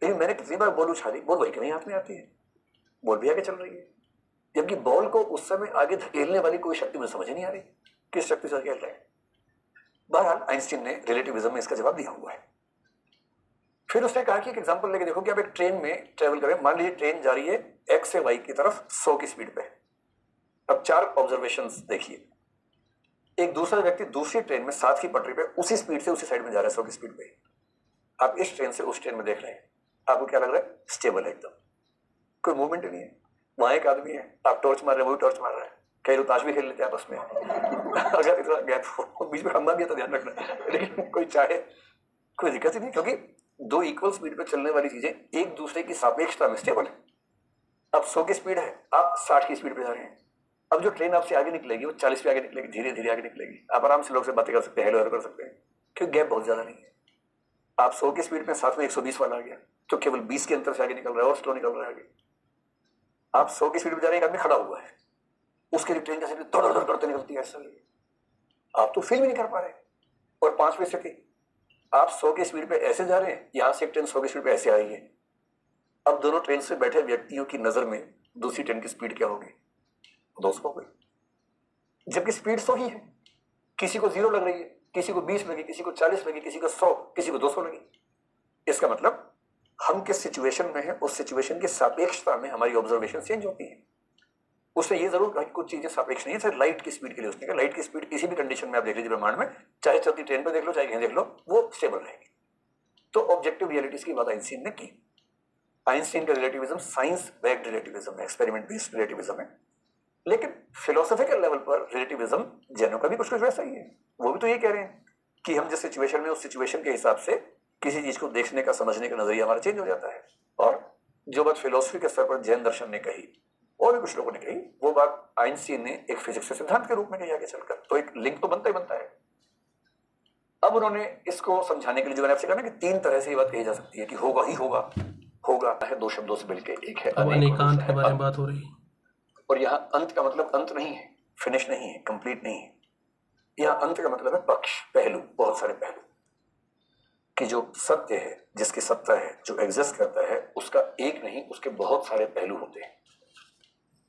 लेकिन मैंने कितनी बार बॉल उछाली, बॉल वही के नहीं हाथ में आती है, बॉल भी आगे चल रही है, जबकि बॉल को उस समय आगे धकेलने वाली कोई शक्ति मुझे समझ ही नहीं आ रही, किस शक्ति से धकेल रहे हैं। बहरहाल आइंस्टीन ने रिलेटिविज्म में इसका जवाब दिया हुआ है। फिर उसने कहा कि एक एग्जांपल लेके देखो कि आप एक ट्रेन में ट्रेवल करें, मान लीजिए ट्रेन जा रही है एक्स से वाई की तरफ 100 की स्पीड पे। अब 4 ऑब्जर्वेशंस देखिए, एक दूसरा व्यक्ति दूसरी ट्रेन में 7 की पटरी पे उसी स्पीड से उसी साइड में जा रहा है 100 की स्पीड पे। आप इस ट्रेन से उस ट्रेन में देख रहे हैं, आपको क्या लग रहा है? स्टेबल है एकदम, कोई मूवमेंट नहीं है। वहां एक आदमी है, आप टॉर्च मार रहे हैं, वो भी टॉर्च मार रहा है, कई लोग ताश भी खेल लेते हैं आपस में अगर इतना गैप हो, बीच में खंबा भी है तो ध्यान रखना, लेकिन कोई चाहे कोई दिक्कत ही नहीं, क्योंकि 2 इक्वल स्पीड पे चलने वाली चीजें एक दूसरे की सापेक्षता में स्टेबल है। अब 100 की स्पीड है, आप 60 की स्पीड पे जा रहे हैं, अब जो ट्रेन आपसे आगे निकलेगी वो 40 पे आगे निकलेगी, धीरे धीरे आगे निकलेगी। आप आराम से लोग से बातें कर सकते हैं, हेलो हेलो कर सकते हैं, क्योंकि गैप बहुत ज्यादा नहीं है। आप 100 की स्पीड में साथ में 120 वाला आ गया तो केवल 20 के अंतर से आगे निकल रहा है और स्लो निकल रहा है आगे। आप 100 की स्पीड में जा रहे हैं, एक आदमी खड़ा हुआ है, उसके लिए ट्रेन कैसे दौड़ दौड़ करते निकलती है ऐसा, आप तो फील भी नहीं कर पा रहे। और 5वीं स्थिति, आप 100 की स्पीड पे ऐसे जा रहे हैं, यहां से एक ट्रेन 100 की स्पीड पे ऐसे आई है। अब दोनों ट्रेन से बैठे व्यक्तियों की नजर में दूसरी ट्रेन की स्पीड क्या होगी? 200 हो गई, जबकि स्पीड 100 ही है। किसी को 0 लग रही है, किसी को 20 लगी, किसी को 40 लगी, किसी को 100, किसी को 200 लगी। इसका मतलब हम किस सिचुएशन में है, उस सिचुएशन की सापेक्षता में हमारी ऑब्जर्वेशन चेंज होती है। उसने ये जरूर कहा कि कुछ चीजें सापेक्ष नहीं है, जैसे लाइट की स्पीड के लिए उसने कहा लाइट की स्पीड किसी भी कंडीशन में आप देख लीजिए ब्रह्मांड में, चाहे चलती ट्रेन पर देख लो, चाहे कहीं देख लो, वो स्टेबल रहेगी। तो ऑब्जेक्टिव रियलिटीज की बात आइंस्टीन ने की। आइंस्टीन का रिलेटिविज्म साइंस बेस्ड रिलेटिविज्म है, एक्सपेरिमेंट बेस्ड रिलेटिविज्म है। लेकिन फिलोसॉफिकल लेवल पर रिलेटिविज्म जैनों का भी कुछ कुछ वैसा ही है। वो भी तो ये कह रहे हैं कि हम जिस सिचुएशन में, उस सिचुएशन के हिसाब से किसी चीज को देखने का, समझने का नजरिया हमारा चेंज हो जाता है। और जो बात फिलोसफी के स्तर पर जैन दर्शन ने कही और भी कुछ लोगों ने कही, वो बात आइंस्टीन ने एक फिजिक्स के सिद्धांत के रूप में कही आगे चलकर। तो एक लिंक तो बनता ही बनता है। अब उन्होंने इसको समझाने के लिए जो मैंने आपसे कहा ना कि 3 तरह से ये बात कही जा सकती है कि होगा ही होगा, होगा है 2 शब्दों से मिलकर, एक है अब अनेकांत के बारे में बात हो रही है। और यहाँ अंत का मतलब अंत नहीं है, फिनिश नहीं है, कंप्लीट नहीं है। यहाँ अंत का मतलब है पक्ष, पहलू, बहुत सारे पहलू, कि जो सत्य है, जिसकी सत्ता है, जो एग्जिस्ट करता है, उसका एक नहीं, उसके बहुत सारे पहलू होते हैं।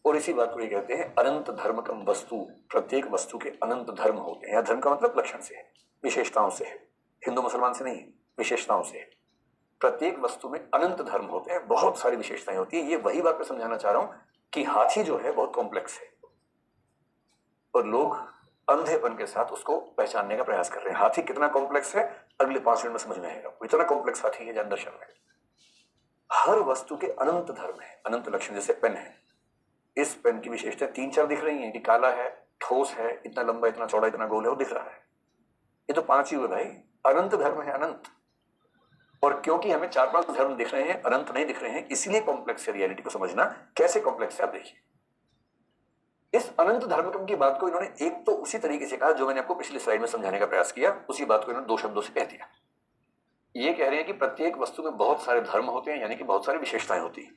और इसी बात को ये कहते हैं अनंत धर्मकम वस्तु, प्रत्येक वस्तु के अनंत धर्म होते हैं। यहाँ धर्म का मतलब लक्षण से है, विशेषताओं से है, हिंदू मुसलमान से नहीं है, विशेषताओं से है। प्रत्येक वस्तु में अनंत धर्म होते हैं, बहुत सारी विशेषताएं होती है। ये वही बात मैं समझाना चाह रहा हूं कि हाथी जो है बहुत कॉम्प्लेक्स है और लोग अंधेपन के साथ उसको पहचानने का प्रयास कर रहे हैं। हाथी कितना कॉम्प्लेक्स है अगले 5 मिनट में समझ में आएगा, इतना कॉम्प्लेक्स हाथी है जैन दर्शन में। हर वस्तु के अनंत धर्म है, अनंत लक्षण। जैसे पेन है, इस पेन की विशेषता 3-4 दिख रही है कि काला है, ठोस है, इतना लंबा, इतना चौड़ा, इतना गोल है, वो दिख रहा है। ये तो 5 ही हुए भाई, अनंत धर्म है, अनंत। और क्योंकि हमें 4-5 धर्म दिख रहे हैं, अनंत नहीं दिख रहे हैं, इसलिए कॉम्प्लेक्स है। रियलिटी को समझना कैसे कॉम्प्लेक्स है आप देखिए। इस अनंत धर्मकम की बात को इन्होंने एक तो उसी तरीके से कहा जो मैंने आपको पिछली स्लाइड में समझाने का प्रयास किया, उसी बात को इन्होंने 2 शब्दों से कह दिया। ये कह रहे हैं कि प्रत्येक वस्तु में बहुत सारे धर्म होते हैं, यानी कि बहुत सारी विशेषताएं होती हैं।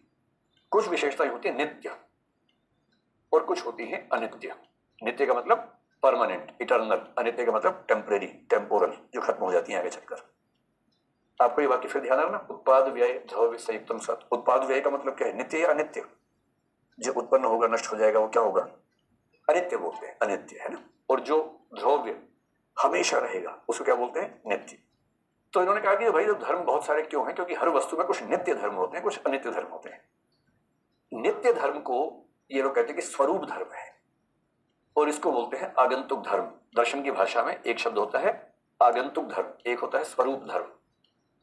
कुछ विशेषताएं होती है नित्य और कुछ होती है अनित्य। नित्य का मतलब परमानेंट, इटर्नल, अनित्य का मतलब टेम्परेरी, टेम्पोरल, जो खत्म हो जाती है आगे चलकर। आपको ये वाक्य फिर ध्यान रखना, उत्पाद व्यय द्रव्य संयुक्तम सत। उत्पाद व्यय का मतलब क्या है? नित्य या अनित्य। जो उत्पन्न होगा, नष्ट हो जाएगा, वो क्या होगा? अनित्य बोलते हैं, अनित्य है ना। और जो द्रव्य हमेशा रहेगा उसको क्या बोलते हैं? नित्य। तो इन्होंने कहा कि भाई धर्म बहुत सारे क्यों हैं? क्योंकि हर वस्तु में कुछ नित्य धर्म होते हैं, कुछ अनित्य धर्म होते हैं। नित्य धर्म को ये लोग कहते हैं कि स्वरूप धर्म है, और इसको बोलते हैं आगंतुक धर्म। दर्शन की भाषा में एक शब्द होता है आगंतुक धर्म, एक होता है स्वरूप धर्म।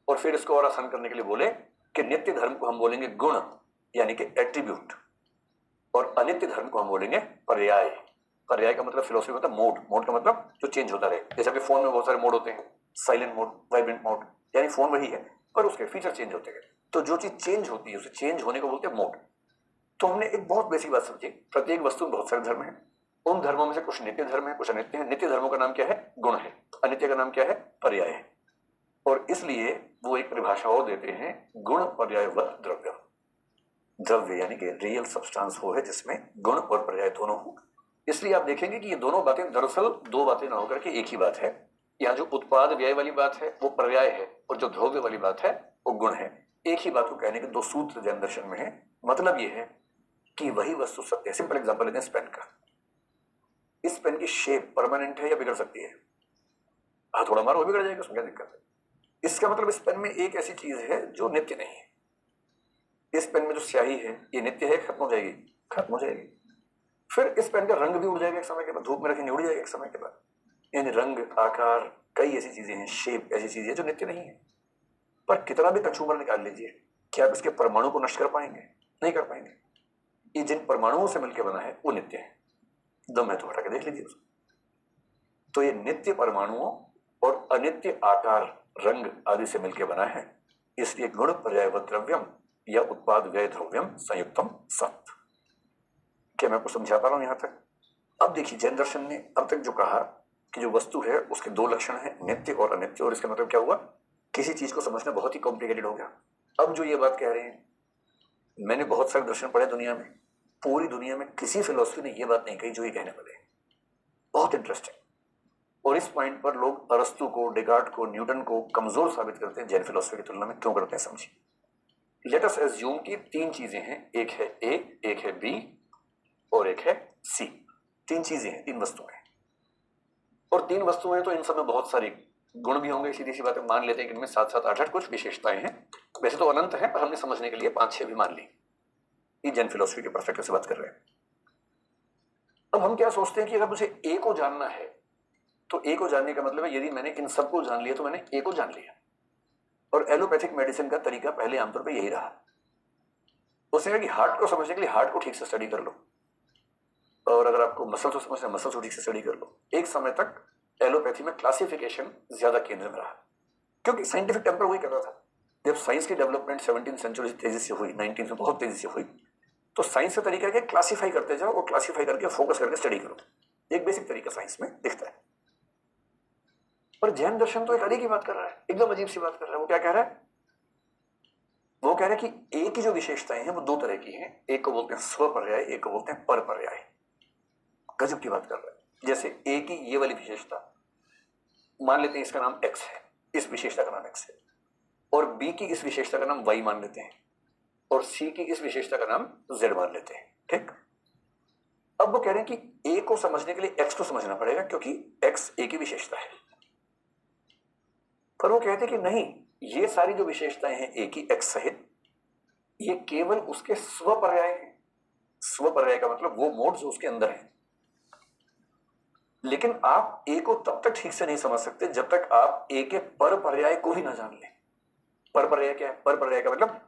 और फिर इसको और आसान करने के लिए बोले कि नित्य धर्म को हम बोलेंगे गुण, यानी कि एट्रीब्यूट, और अनित्य धर्म को हम बोलेंगे पर्याय। पर्याय का मतलब फिलोसफी में मोड, मोड का मतलब जो चेंज होता रहे। जैसे कि फोन में बहुत सारे मोड होते हैं, साइलेंट मोड, वाइब्रेंट मोड, यानी फोन वही है पर उसके फीचर चेंज होते हैं। तो जो चीज चेंज होती है उसे चेंज होने को बोलते हैं मोड। तो हमने एक बहुत बेसिक बात समझी, प्रत्येक वस्तु में बहुत सारे धर्म है। उन धर्मों में से कुछ नित्य धर्म है, कुछ अनित्य है। नित्य धर्मों का नाम क्या है? गुण है। अनित्य का नाम क्या है? पर्याय है। और इसलिए वो एक परिभाषा और देते हैं, गुण पर्यायवत द्रव्य। द्रव्य यानी कि रियल सब्सटेंस वो है जिसमें गुण और पर्याय दोनों हो। इसलिए आप देखेंगे कि ये दोनों बातें दरअसल 2 बातें ना होकर के एक ही बात है। यहाँ जो उत्पाद व्यय वाली बात है वो पर्याय है, और जो द्रव्य वाली बात है वो गुण है। एक ही बात को कहने के 2 सूत्र जैन दर्शन में है। मतलब ये है कि वही वस्तु सत्य है। सिंपल एग्जांपल लेते हैं इस पेन का। इस पेन की शेप परमानेंट है या बिगड़ सकती है? थोड़ा मारो वो बिगड़ जाएगा, उसमें क्या दिक्कत है? इसका मतलब इस पेन में एक ऐसी चीज है जो नित्य नहीं है। इस पेन में जो स्याही है ये नित्य है, खत्म हो जाएगी? खत्म हो जाएगी। फिर इस पेन का रंग भी उड़ जाएगा एक समय के बाद, धूप में रखेंगे उड़ जाएगा एक समय के बाद। यानी रंग, आकार, कई ऐसी चीजें हैं, शेप ऐसी चीजें जो नित्य नहीं है। पर कितना भी कंज्यूमर निकाल लीजिए, क्या आप इसके परमाणु को नष्ट कर पाएंगे? नहीं कर पाएंगे। ये जिन परमाणुओं से मिलकर बना है वो नित्य है। दम है तो हटा के देख लीजिए उसको। तो ये नित्य परमाणुओं और अनित्य आकार, रंग आदि से मिलकर बना है। इसलिए गुण पर्यायवत द्रव्यम या उत्पाद व्यय द्रव्यम संयुक्तम सत। क्या मैं आपको समझा पा रहा हूं यहां तक? अब देखिए, जैन दर्शन ने अब तक जो कहा कि जो वस्तु है उसके दो लक्षण हैं, नित्य और अनित्य, और इसका मतलब क्या हुआ, किसी चीज को समझना बहुत ही कॉम्प्लिकेटेड हो गया। अब जो ये बात कह रहे हैं, मैंने बहुत सारे दर्शन पढ़े दुनिया में, पूरी दुनिया में किसी फिलोसफी ने ये बात नहीं कही जो ये कहने वाले हैं। बहुत इंटरेस्टिंग। और इस पॉइंट पर लोग अरस्तु को, डेकार्ट को, न्यूटन को कमजोर साबित करते हैं जैन फिलोसफी की तुलना में। क्यों करते हैं समझिए। लेट अस एज्यूम कि तीन चीजें हैं, एक है ए, एक है बी और एक है सी। तीन चीजें हैं, तीन वस्तुएं हैं। और तीन वस्तुएं तो इन सब में बहुत सारी गुण भी होंगे, सीधी सी बात है। मान लेते हैं कि इनमें 7-7, 8-8 कुछ विशेषताएं हैं। वैसे तो अनंत है, पर हमने समझने के लिए 5-6 भी मान ली। ये जैन फिलोसफी के परस्पेक्टिव से बात कर रहे हैं। अब हम क्या सोचते हैं कि अगर मुझे ए को जानना है तो ए को जानने का मतलब है यदि मैंने इन सबको जान लिया तो मैंने ए को जान लिया। और एलोपैथिक मेडिसिन का तरीका पहले आमतौर पर यही रहा। उसने कहा कि हार्ट को समझने के लिए हार्ट को ठीक से स्टडी कर लो, और अगर आपको मसल को समझना, मसल को ठीक से स्टडी कर लो। एक समय तक एलोपैथी में क्लासिफिकेशन ज्यादा केंद्र में रहा, क्योंकि साइंटिफिक टेम्पर वही कर रहा था। जब साइंस की डेवलपमेंट 17वीं सेंचुरी तेजी से हुई, 19 में बहुत तेजी से हुई, तो साइंस का तरीका है क्लासीफाई करते जाओ और क्लासीफाई करके फोकस करके स्टडी करो। एक बेसिक तरीका साइंस में दिखता है। पर जैन दर्शन तो एक अलग ही बात कर रहा है, एकदम अजीब सी बात कर रहा है। वो क्या कह रहा है? वो कह रहा है कि ए की जो विशेषताएं हैं वो दो तरह की हैं। एक को बोलते हैं स्वपर्याय, एक को बोलते हैं परपर्याय। गजब की बात कर रहा है। जैसे ए की ये वाली विशेषता, मान लेते हैं इसका नाम एक्स है, इस विशेषता का नाम एक्स है, और बी की इस विशेषता का नाम वाई मान लेते हैं, और सी की इस विशेषता का नाम जेड मान लेते हैं। ठीक। अब वो कह रहे हैं कि ए को समझने के लिए एक्स को समझना पड़ेगा, क्योंकि एक्स ए की विशेषता है। पर वो कहते हैं कि नहीं, ये सारी जो विशेषताएं हैं ए की, एक्स सहित, ये केवल उसके स्वपर्याय हैं। स्वपर्याय का मतलब वो मोड जो उसके अंदर है। लेकिन आप ए को तब तक ठीक से नहीं समझ सकते जब तक आप ए के परपर्याय को ही ना जान लें। परपर्याय क्या है? परपर्याय का मतलब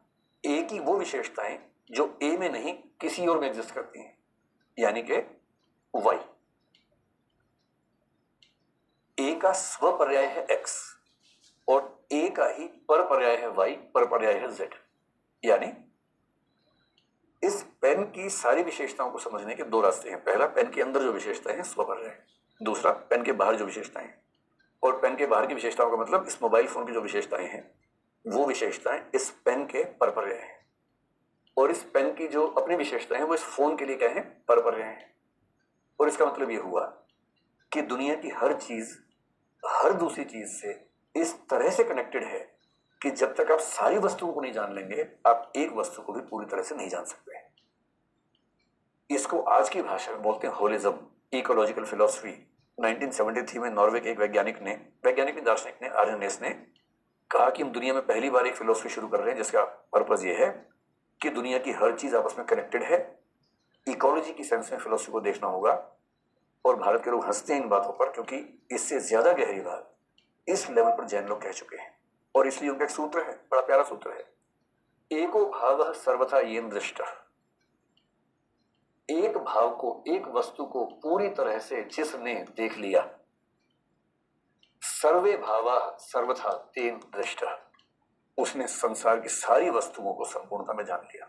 ए की वो विशेषताएं जो ए में नहीं किसी और में एग्जिस्ट करती हैं, यानी कि वाई। ए का स्वपर्याय है एक्स और ए का ही परपर्याय है वाई, परपर्याय है जेड। यानी इस पेन की सारी विशेषताओं को समझने के दो रास्ते हैं। पहला, पेन के अंदर जो विशेषताएं हैं स्वपर्याय। दूसरा, पेन के बाहर जो विशेषताएं हैं। और पेन के बाहर की विशेषताओं का मतलब इस मोबाइल फोन की जो विशेषताएं हैं वो विशेषताएं इस पेन के परपर्याय हैं, और इस पेन की जो अपनी विशेषताएं हैं वो इस फोन के लिए क्या है? परपर्याय हैं। और इसका मतलब ये हुआ कि दुनिया की हर चीज हर दूसरी चीज से इस तरह से कनेक्टेड है कि जब तक आप सारी वस्तुओं को नहीं जान लेंगे, आप एक वस्तु को भी पूरी तरह से नहीं जान सकते। इसको आज की भाषा में बोलते हैं होलिज्म, इकोलॉजिकल फिलॉसफी। 1973 में नॉर्वे के एक वैज्ञानिक दार्शनिक ने, आर्यनेस ने कहा कि हम दुनिया में पहली बार एक फिलॉसफी शुरू कर रहे हैं जिसका पर्पस ये है कि दुनिया की हर चीज आपस में कनेक्टेड है। इकोलॉजी की सेंस में फिलॉसफी को देखना होगा। और भारत के लोग हंसते हैं इन बातों पर, क्योंकि इससे ज्यादा गहरी बात इस लेवल पर जैन लोग कह चुके हैं। और इसलिए उनका एक सूत्र है, बड़ा प्यारा सूत्र है, एको भाव सर्वथा येन दृष्टः। एक भाव को, एक वस्तु को पूरी तरह से जिसने देख लिया, सर्वे भावा सर्वथा तेन दृष्टः, उसने संसार की सारी वस्तुओं को संपूर्णता में जान लिया।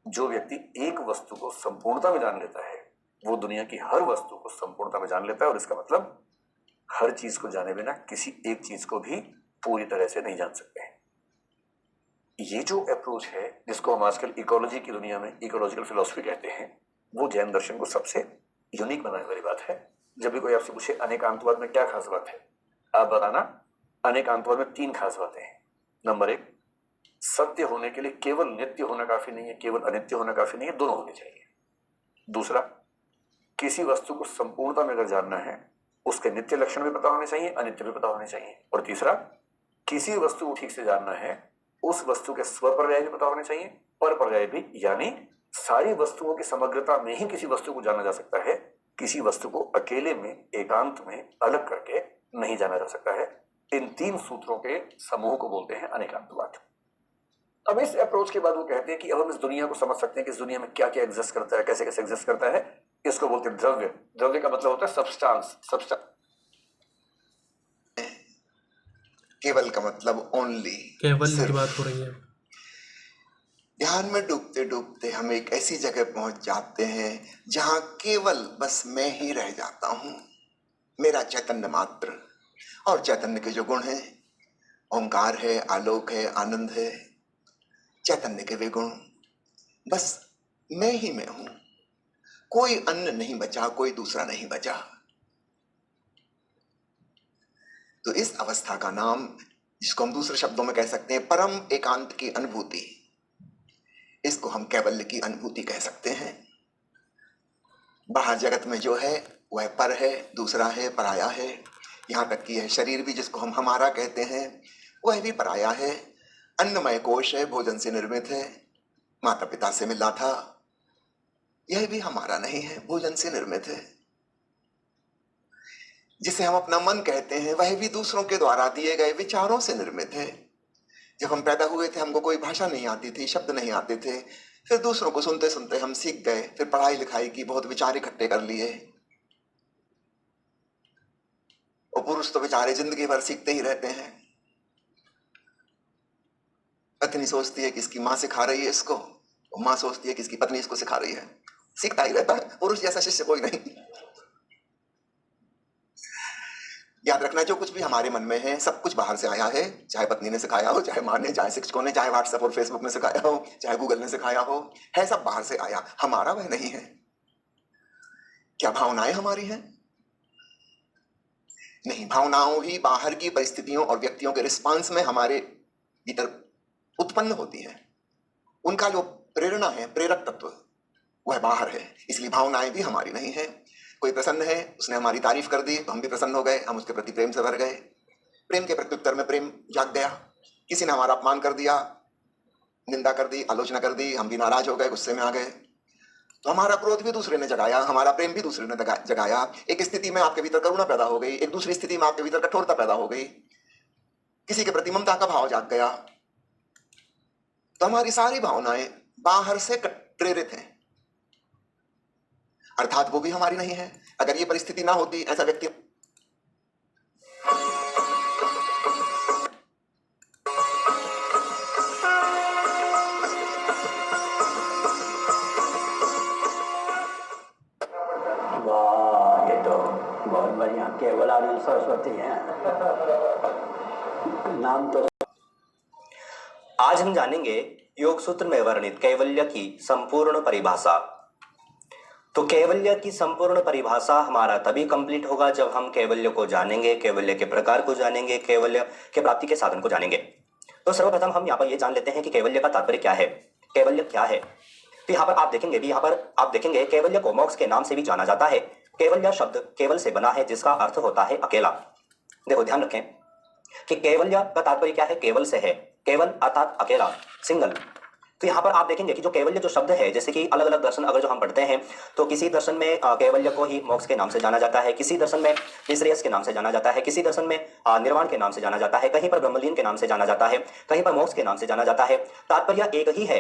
जो व्यक्ति एक वस्तु को संपूर्णता में जान लेता है वो दुनिया की हर वस्तु को संपूर्णता में जान लेता है। और इसका मतलब हर चीज को जाने बिना किसी एक चीज को भी पूरी तरह से नहीं जान सकते हैं। ये जो अप्रोच है, जिसको हम आजकल इकोलॉजी की दुनिया में इकोलॉजिकल फिलॉसफी कहते हैं, वो जैन दर्शन को सबसे यूनिक बनाने वाली बात है। जब भी कोई आपसे पूछे अनेकांतवाद में क्या खास बात है, आप बताना अनेकांतवाद में 3 खास बातें हैं। नंबर 1, सत्य होने के लिए केवल नित्य होना काफी नहीं है, केवल अनित्य होना काफी नहीं है, दोनों होने चाहिए। दूसरा, किसी वस्तु को संपूर्णता में अगर जानना है, उसके नित्य लक्षण भी पता होने चाहिए, अनित्य भी पता होने चाहिए। और तीसरा, किसी वस्तु को ठीक से जानना है, उस वस्तु के स्वपर्याय भी पता होने चाहिए, परपर्याय भी। यानी सारी वस्तुओं की समग्रता में ही किसी वस्तु को जाना जा सकता है, किसी वस्तु को अकेले में, एकांत में अलग करके नहीं जाना जा सकता है। इन 3 सूत्रों के समूह को बोलते हैं अनेकांतवाद। अब इस अप्रोच के बाद वो कहते हैं कि अब हम इस दुनिया को समझ सकते हैं कि इस दुनिया में क्या क्या एग्जिस्ट करता है, कैसे कैसे एग्जिस्ट करता है। इसको बोलते हैं द्रव्य। द्रव्य का मतलब होता है सब्सटेंस। केवल का मतलब ओनली, केवल की बात हो रही है। यहाँ ध्यान में डूबते डूबते हम एक ऐसी जगह पहुंच जाते हैं जहां केवल बस मैं ही रह जाता हूं, मेरा चैतन्य मात्र। और चैतन्य के जो गुण हैं, ओंकार है, आलोक है, आनंद है, चैतन्य के वे गुण, बस मैं ही मैं हूं, कोई अन्य नहीं बचा, कोई दूसरा नहीं बचा। तो इस अवस्था का नाम, जिसको हम दूसरे शब्दों में कह सकते हैं परम एकांत की अनुभूति, इसको हम कैवल्य की अनुभूति कह सकते हैं। बाहर जगत में जो है वह पर है, दूसरा है, पराया है। यहाँ तक कि यह शरीर भी जिसको हम हमारा कहते हैं वह भी पराया है। अन्नमय कोश है, भोजन से निर्मित है, माता पिता से मिला था, यह भी हमारा नहीं है, भोजन से निर्मित है। जिसे हम अपना मन कहते हैं वह भी दूसरों के द्वारा दिए गए विचारों से निर्मित है। जब हम पैदा हुए थे हमको कोई भाषा नहीं आती थी, शब्द नहीं आते थे, फिर दूसरों को सुनते सुनते हम सीख गए, फिर पढ़ाई लिखाई की, बहुत विचार इकट्ठे कर लिए। और पुरुष तो बेचारे जिंदगी भर सीखते ही रहते हैं। पत्नी सोचती है कि इसकी माँ सिखा रही है इसको, और माँ सोचती है कि इसकी पत्नी इसको सिखा रही है, सीखता ही रहता है। पुरुष जैसा शिष्य कोई नहीं। याद रखना, जो कुछ भी हमारे मन में है सब कुछ बाहर से आया है, चाहे पत्नी ने सिखाया हो, चाहे माँ ने, चाहे शिक्षकों ने, चाहे व्हाट्सएप और फेसबुक में सिखाया हो, चाहे गूगल ने सिखाया हो, है सब बाहर से आया, हमारा वह नहीं है। क्या भावनाएं हमारी हैं? नहीं, भावनाओं ही बाहर की परिस्थितियों और व्यक्तियों के रिस्पांस में हमारे भीतर उत्पन्न होती है। उनका जो प्रेरणा है, प्रेरक तत्व, वह बाहर है। इसलिए भावनाएं भी हमारी नहीं है। कोई प्रसन्न है, उसने हमारी तारीफ कर दी तो हम भी प्रसन्न हो गए, हम उसके प्रति प्रेम से भर गए, प्रेम के प्रत्युत्तर में प्रेम जाग गया। किसी ने हमारा अपमान कर दिया, निंदा कर दी, आलोचना कर दी, हम भी नाराज हो गए, गुस्से में आ गए, तो हमारा क्रोध भी दूसरे ने जगाया, हमारा प्रेम भी दूसरे ने जगाया। एक स्थिति में आपके भीतर करुणा पैदा हो गई, एक दूसरी स्थिति में आपके भीतर कठोरता पैदा हो गई, किसी के प्रति ममता का भाव जाग गया। तो हमारी सारी भावनाएं बाहर से प्रेरित हैं, अर्थात वो भी हमारी नहीं है। अगर ये परिस्थिति ना होती, ऐसा व्यक्ति वाह, ये तो बहुत बढ़िया, केवलानंद सरस्वती हैं। नाम तो। आज हम जानेंगे योग सूत्र में वर्णित कैवल्य की संपूर्ण परिभाषा। तो कैवल्य की संपूर्ण परिभाषा हमारा तभी कंप्लीट होगा जब हम कैवल्य को जानेंगे, कैवल्य के प्रकार को जानेंगे, कैवल्य के प्राप्ति के साधन को जानेंगे। तो सर्वप्रथम हम यहाँ पर यह जान लेते हैं कि कैवल्य का तात्पर्य क्या है, कैवल्य क्या है। तो यहाँ पर आप देखेंगे कैवल्य को मोक्ष के नाम से भी जाना जाता है। कैवल्य शब्द केवल से बना है, जिसका अर्थ होता है अकेला। देखो ध्यान रखें कि कैवल्य का तात्पर्य क्या है, केवल से है, केवल अर्थात अकेला, सिंगल। तो यहाँ पर आप देखेंगे कि जो कैवल्य जो शब्द है, जैसे कि अलग अलग दर्शन अगर जो हम पढ़ते हैं तो किसी दर्शन में कैवल्य को ही मोक्ष के नाम से जाना जाता है, किसी दर्शन में निश्रेयस के नाम से जाना जाता है, किसी दर्शन में निर्वाण के नाम से जाना जाता है, कहीं पर ब्रह्मलीन के नाम से जाना जाता है, कहीं पर मोक्ष के नाम से जाना जाता है। तात्पर्य एक ही है,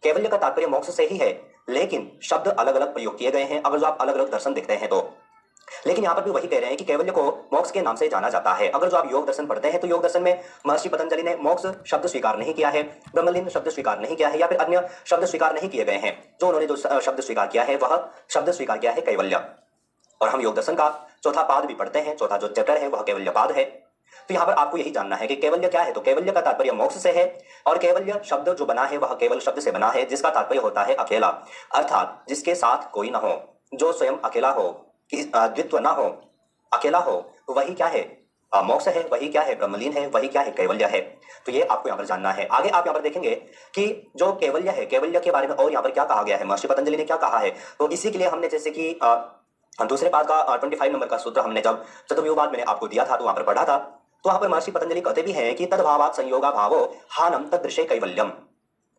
कैवल्य का तात्पर्य मोक्ष से ही है, लेकिन शब्द अलग अलग प्रयोग किए गए हैं अगर जो आप अलग अलग दर्शन देखते हैं तो। लेकिन यहाँ पर भी वही कह रहे हैं कि कैवल्य को मोक्ष के नाम से जाना जाता है। अगर जो आप योग दर्शन पढ़ते हैं तो योग दर्शन में महर्षि पतंजलि ने मोक्ष शब्द स्वीकार नहीं किया है, ब्रह्मलीन शब्द स्वीकार नहीं किया है, या फिर अन्य शब्द स्वीकार नहीं किए गए हैं। जो उन्होंने जो शब्द स्वीकार किया है वह शब्द स्वीकार किया है कैवल्य। और हम योग दर्शन का चौथा पाद भी पढ़ते हैं, चौथा जो चैप्टर है वह कैवल्य पाद है। तो यहाँ पर आपको यही जानना है कि कैवल्य क्या है। तो कैवल्य का तात्पर्य मोक्ष से है, और कैवल्य शब्द जो बना है वह केवल शब्द से बना है, जिसका तात्पर्य होता है अकेला, अर्थात जिसके साथ कोई ना हो, जो स्वयं अकेला हो, द्वित्व ना हो, अकेला हो, तो वही क्या है, मोक्ष है। वही क्या है, ब्रह्मलीन है। वही क्या है, कैवल्य है। तो ये आपको यहाँ पर जानना है। आगे आप यहाँ पर देखेंगे कि जो कैवल्य है, कैवल्य के बारे में और यहाँ पर क्या कहा गया है, महर्षि पतंजलि ने क्या कहा है। तो इसी के लिए हमने जैसे कि दूसरे पाद का 25 नंबर का सूत्र हमने जब चतुर्व्यूहवाद मैंने आपको दिया था तो वहां पर पढ़ा था। तो वहां पर महर्षि पतंजलि कहते भी हैं कि तद्भावात् संयोगा भावो हानम तदृशे कैवल्यम।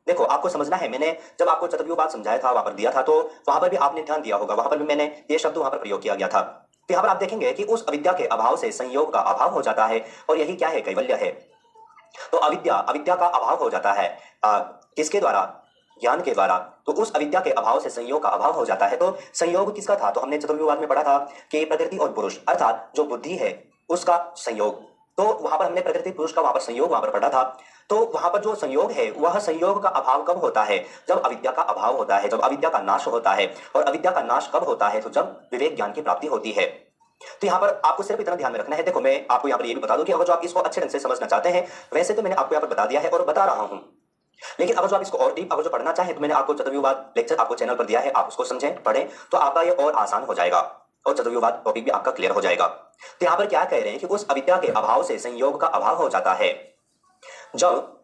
देखो आपको समझना है, मैंने जब आपको चतुर्व्यूहवाद समझाया था, वहां पर दिया था, तो वहां पर भी आपने ध्यान दिया होगा, वहां पर भी मैंने ये शब्द वहां पर प्रयोग किया गया था। तो यहाँ पर आप देखेंगे कि उस अविद्या के अभाव से संयोग का अभाव हो जाता है, और यही क्या है, कैवल्य है। तो अविद्या का अभाव हो जाता है किसके द्वारा, ज्ञान के द्वारा। तो उस अविद्या के अभाव से संयोग का अभाव हो जाता है। तो संयोग किसका था, तो हमने चतुर्व्यूहवाद में पढ़ा था कि प्रकृति और पुरुष, अर्थात जो बुद्धि है उसका संयोग। तो वहां पर हमने प्रकृति पुरुष का वहां पर संयोग वहां पर पढ़ा था। तो वहां पर जो संयोग है वह संयोग का अभाव कब होता है? जब अविद्या का अभाव होता है, जब अविद्या का नाश होता है। और अविद्या का नाश कब होता है? तो जब विवेक ज्ञान की प्राप्ति होती है। तो यहाँ पर आपको सिर्फ इतना ध्यान में रखना है। देखो मैं आपको यहाँ पर ये भी बता दूं कि अगर जो आप इसको अच्छे ढंग से समझना चाहते हैं, वैसे तो मैंने आपको यहाँ पर बता दिया है और बता रहा हूं, लेकिन अगर जो आप इसको और डीप अगर जो पढ़ना चाहें तो मैंने आपको चतुर्व्यूहवाद लेक्चर आपको चैनल पर दिया है, आप उसको समझें पढ़ें तो आपका ये और आसान हो जाएगा और चतुर्व्यूहवाद टॉपिक भी आपका क्लियर हो जाएगा। तो यहाँ पर क्या कह रहे हैं कि उस अविद्या के अभाव से संयोग का अभाव हो जाता है। जब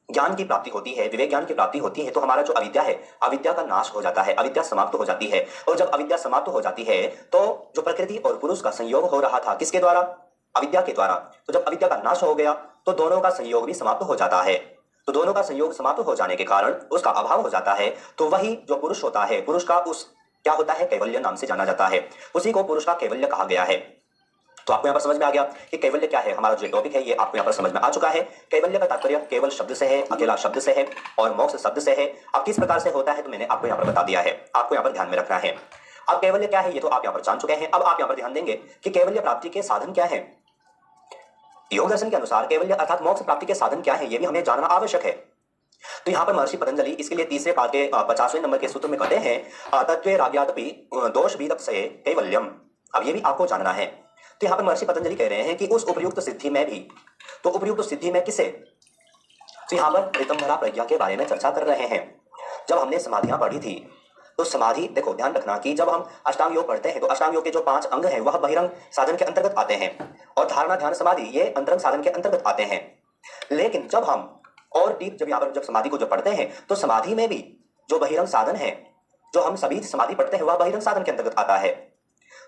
ज्ञान की प्राप्ति होती है, विवेक ज्ञान की प्राप्ति होती है, तो हमारा जो अविद्या है, अविद्या का नाश हो जाता है, अविद्या समाप्त हो जाती है। और जब अविद्या समाप्त हो जाती है तो जो प्रकृति और पुरुष का संयोग हो रहा था, किसके द्वारा? अविद्या के द्वारा। तो जब अविद्या का नाश हो गया तो दोनों का संयोग भी समाप्त हो जाता है। तो दोनों का संयोग समाप्त हो जाने के कारण उसका अभाव हो जाता है। तो वही जो पुरुष होता है, पुरुष का उस क्या होता है? कैवल्य नाम से जाना जाता है। उसी को पुरुष का कैवल्य कहा गया है। तो आपको यहाँ पर समझ में आ गया कि कैवल्य क्या है। हमारा जो टॉपिक है ये आपको यहाँ पर समझ में आ चुका है। कैवल्य का तात्पर्य केवल शब्द से है, अकेला शब्द से है और मोक्ष शब्द से है। अब किस प्रकार से होता है तो मैंने आपको यहाँ पर बता दिया है, आपको यहाँ पर ध्यान में रखना है। अब कैवल्य क्या है ये तो आप यहाँ पर जान चुके हैं। अब आप यहाँ पर ध्यान देंगे कि कैवल्य प्राप्ति के साधन क्या है। योग दर्शन के अनुसार कैवल्य अर्थात मोक्ष प्राप्ति के साधन क्या है ये भी हमें जानना आवश्यक है। तो यहाँ पर महर्षि पतंजलि इसके लिए तीसरे पाठ के 50वें नंबर के सूत्र में कहते हैं तत्वे राग्यादपि दोष भीतप्सये कैवल्यम। अब ये भी आपको जानना है। तो यहाँ पर महर्षि पतंजलि कह रहे हैं कि उस उपयुक्त सिद्धि में भी, तो उपयुक्त सिद्धि में किसे? तो यहाँ पर ऋतंभरा प्रज्ञा के बारे में चर्चा कर रहे हैं। जब हमने समाधियां पढ़ी थी तो समाधि, देखो ध्यान रखना कि जब हम अष्टांग योग पढ़ते हैं तो अष्टांग योग के जो 5 अंग हैं वह बहिरंग साधन के अंतर्गत आते हैं और धारणा ध्यान समाधि ये अंतरंग साधन के अंतर्गत आते हैं। लेकिन जब हम और डीप जब यहाँ पर जब समाधि को जब पढ़ते हैं तो समाधि में भी जो बहिरंग साधन है, जो हम सभी समाधि पढ़ते हैं वह बहिरंग साधन के अंतर्गत आता है।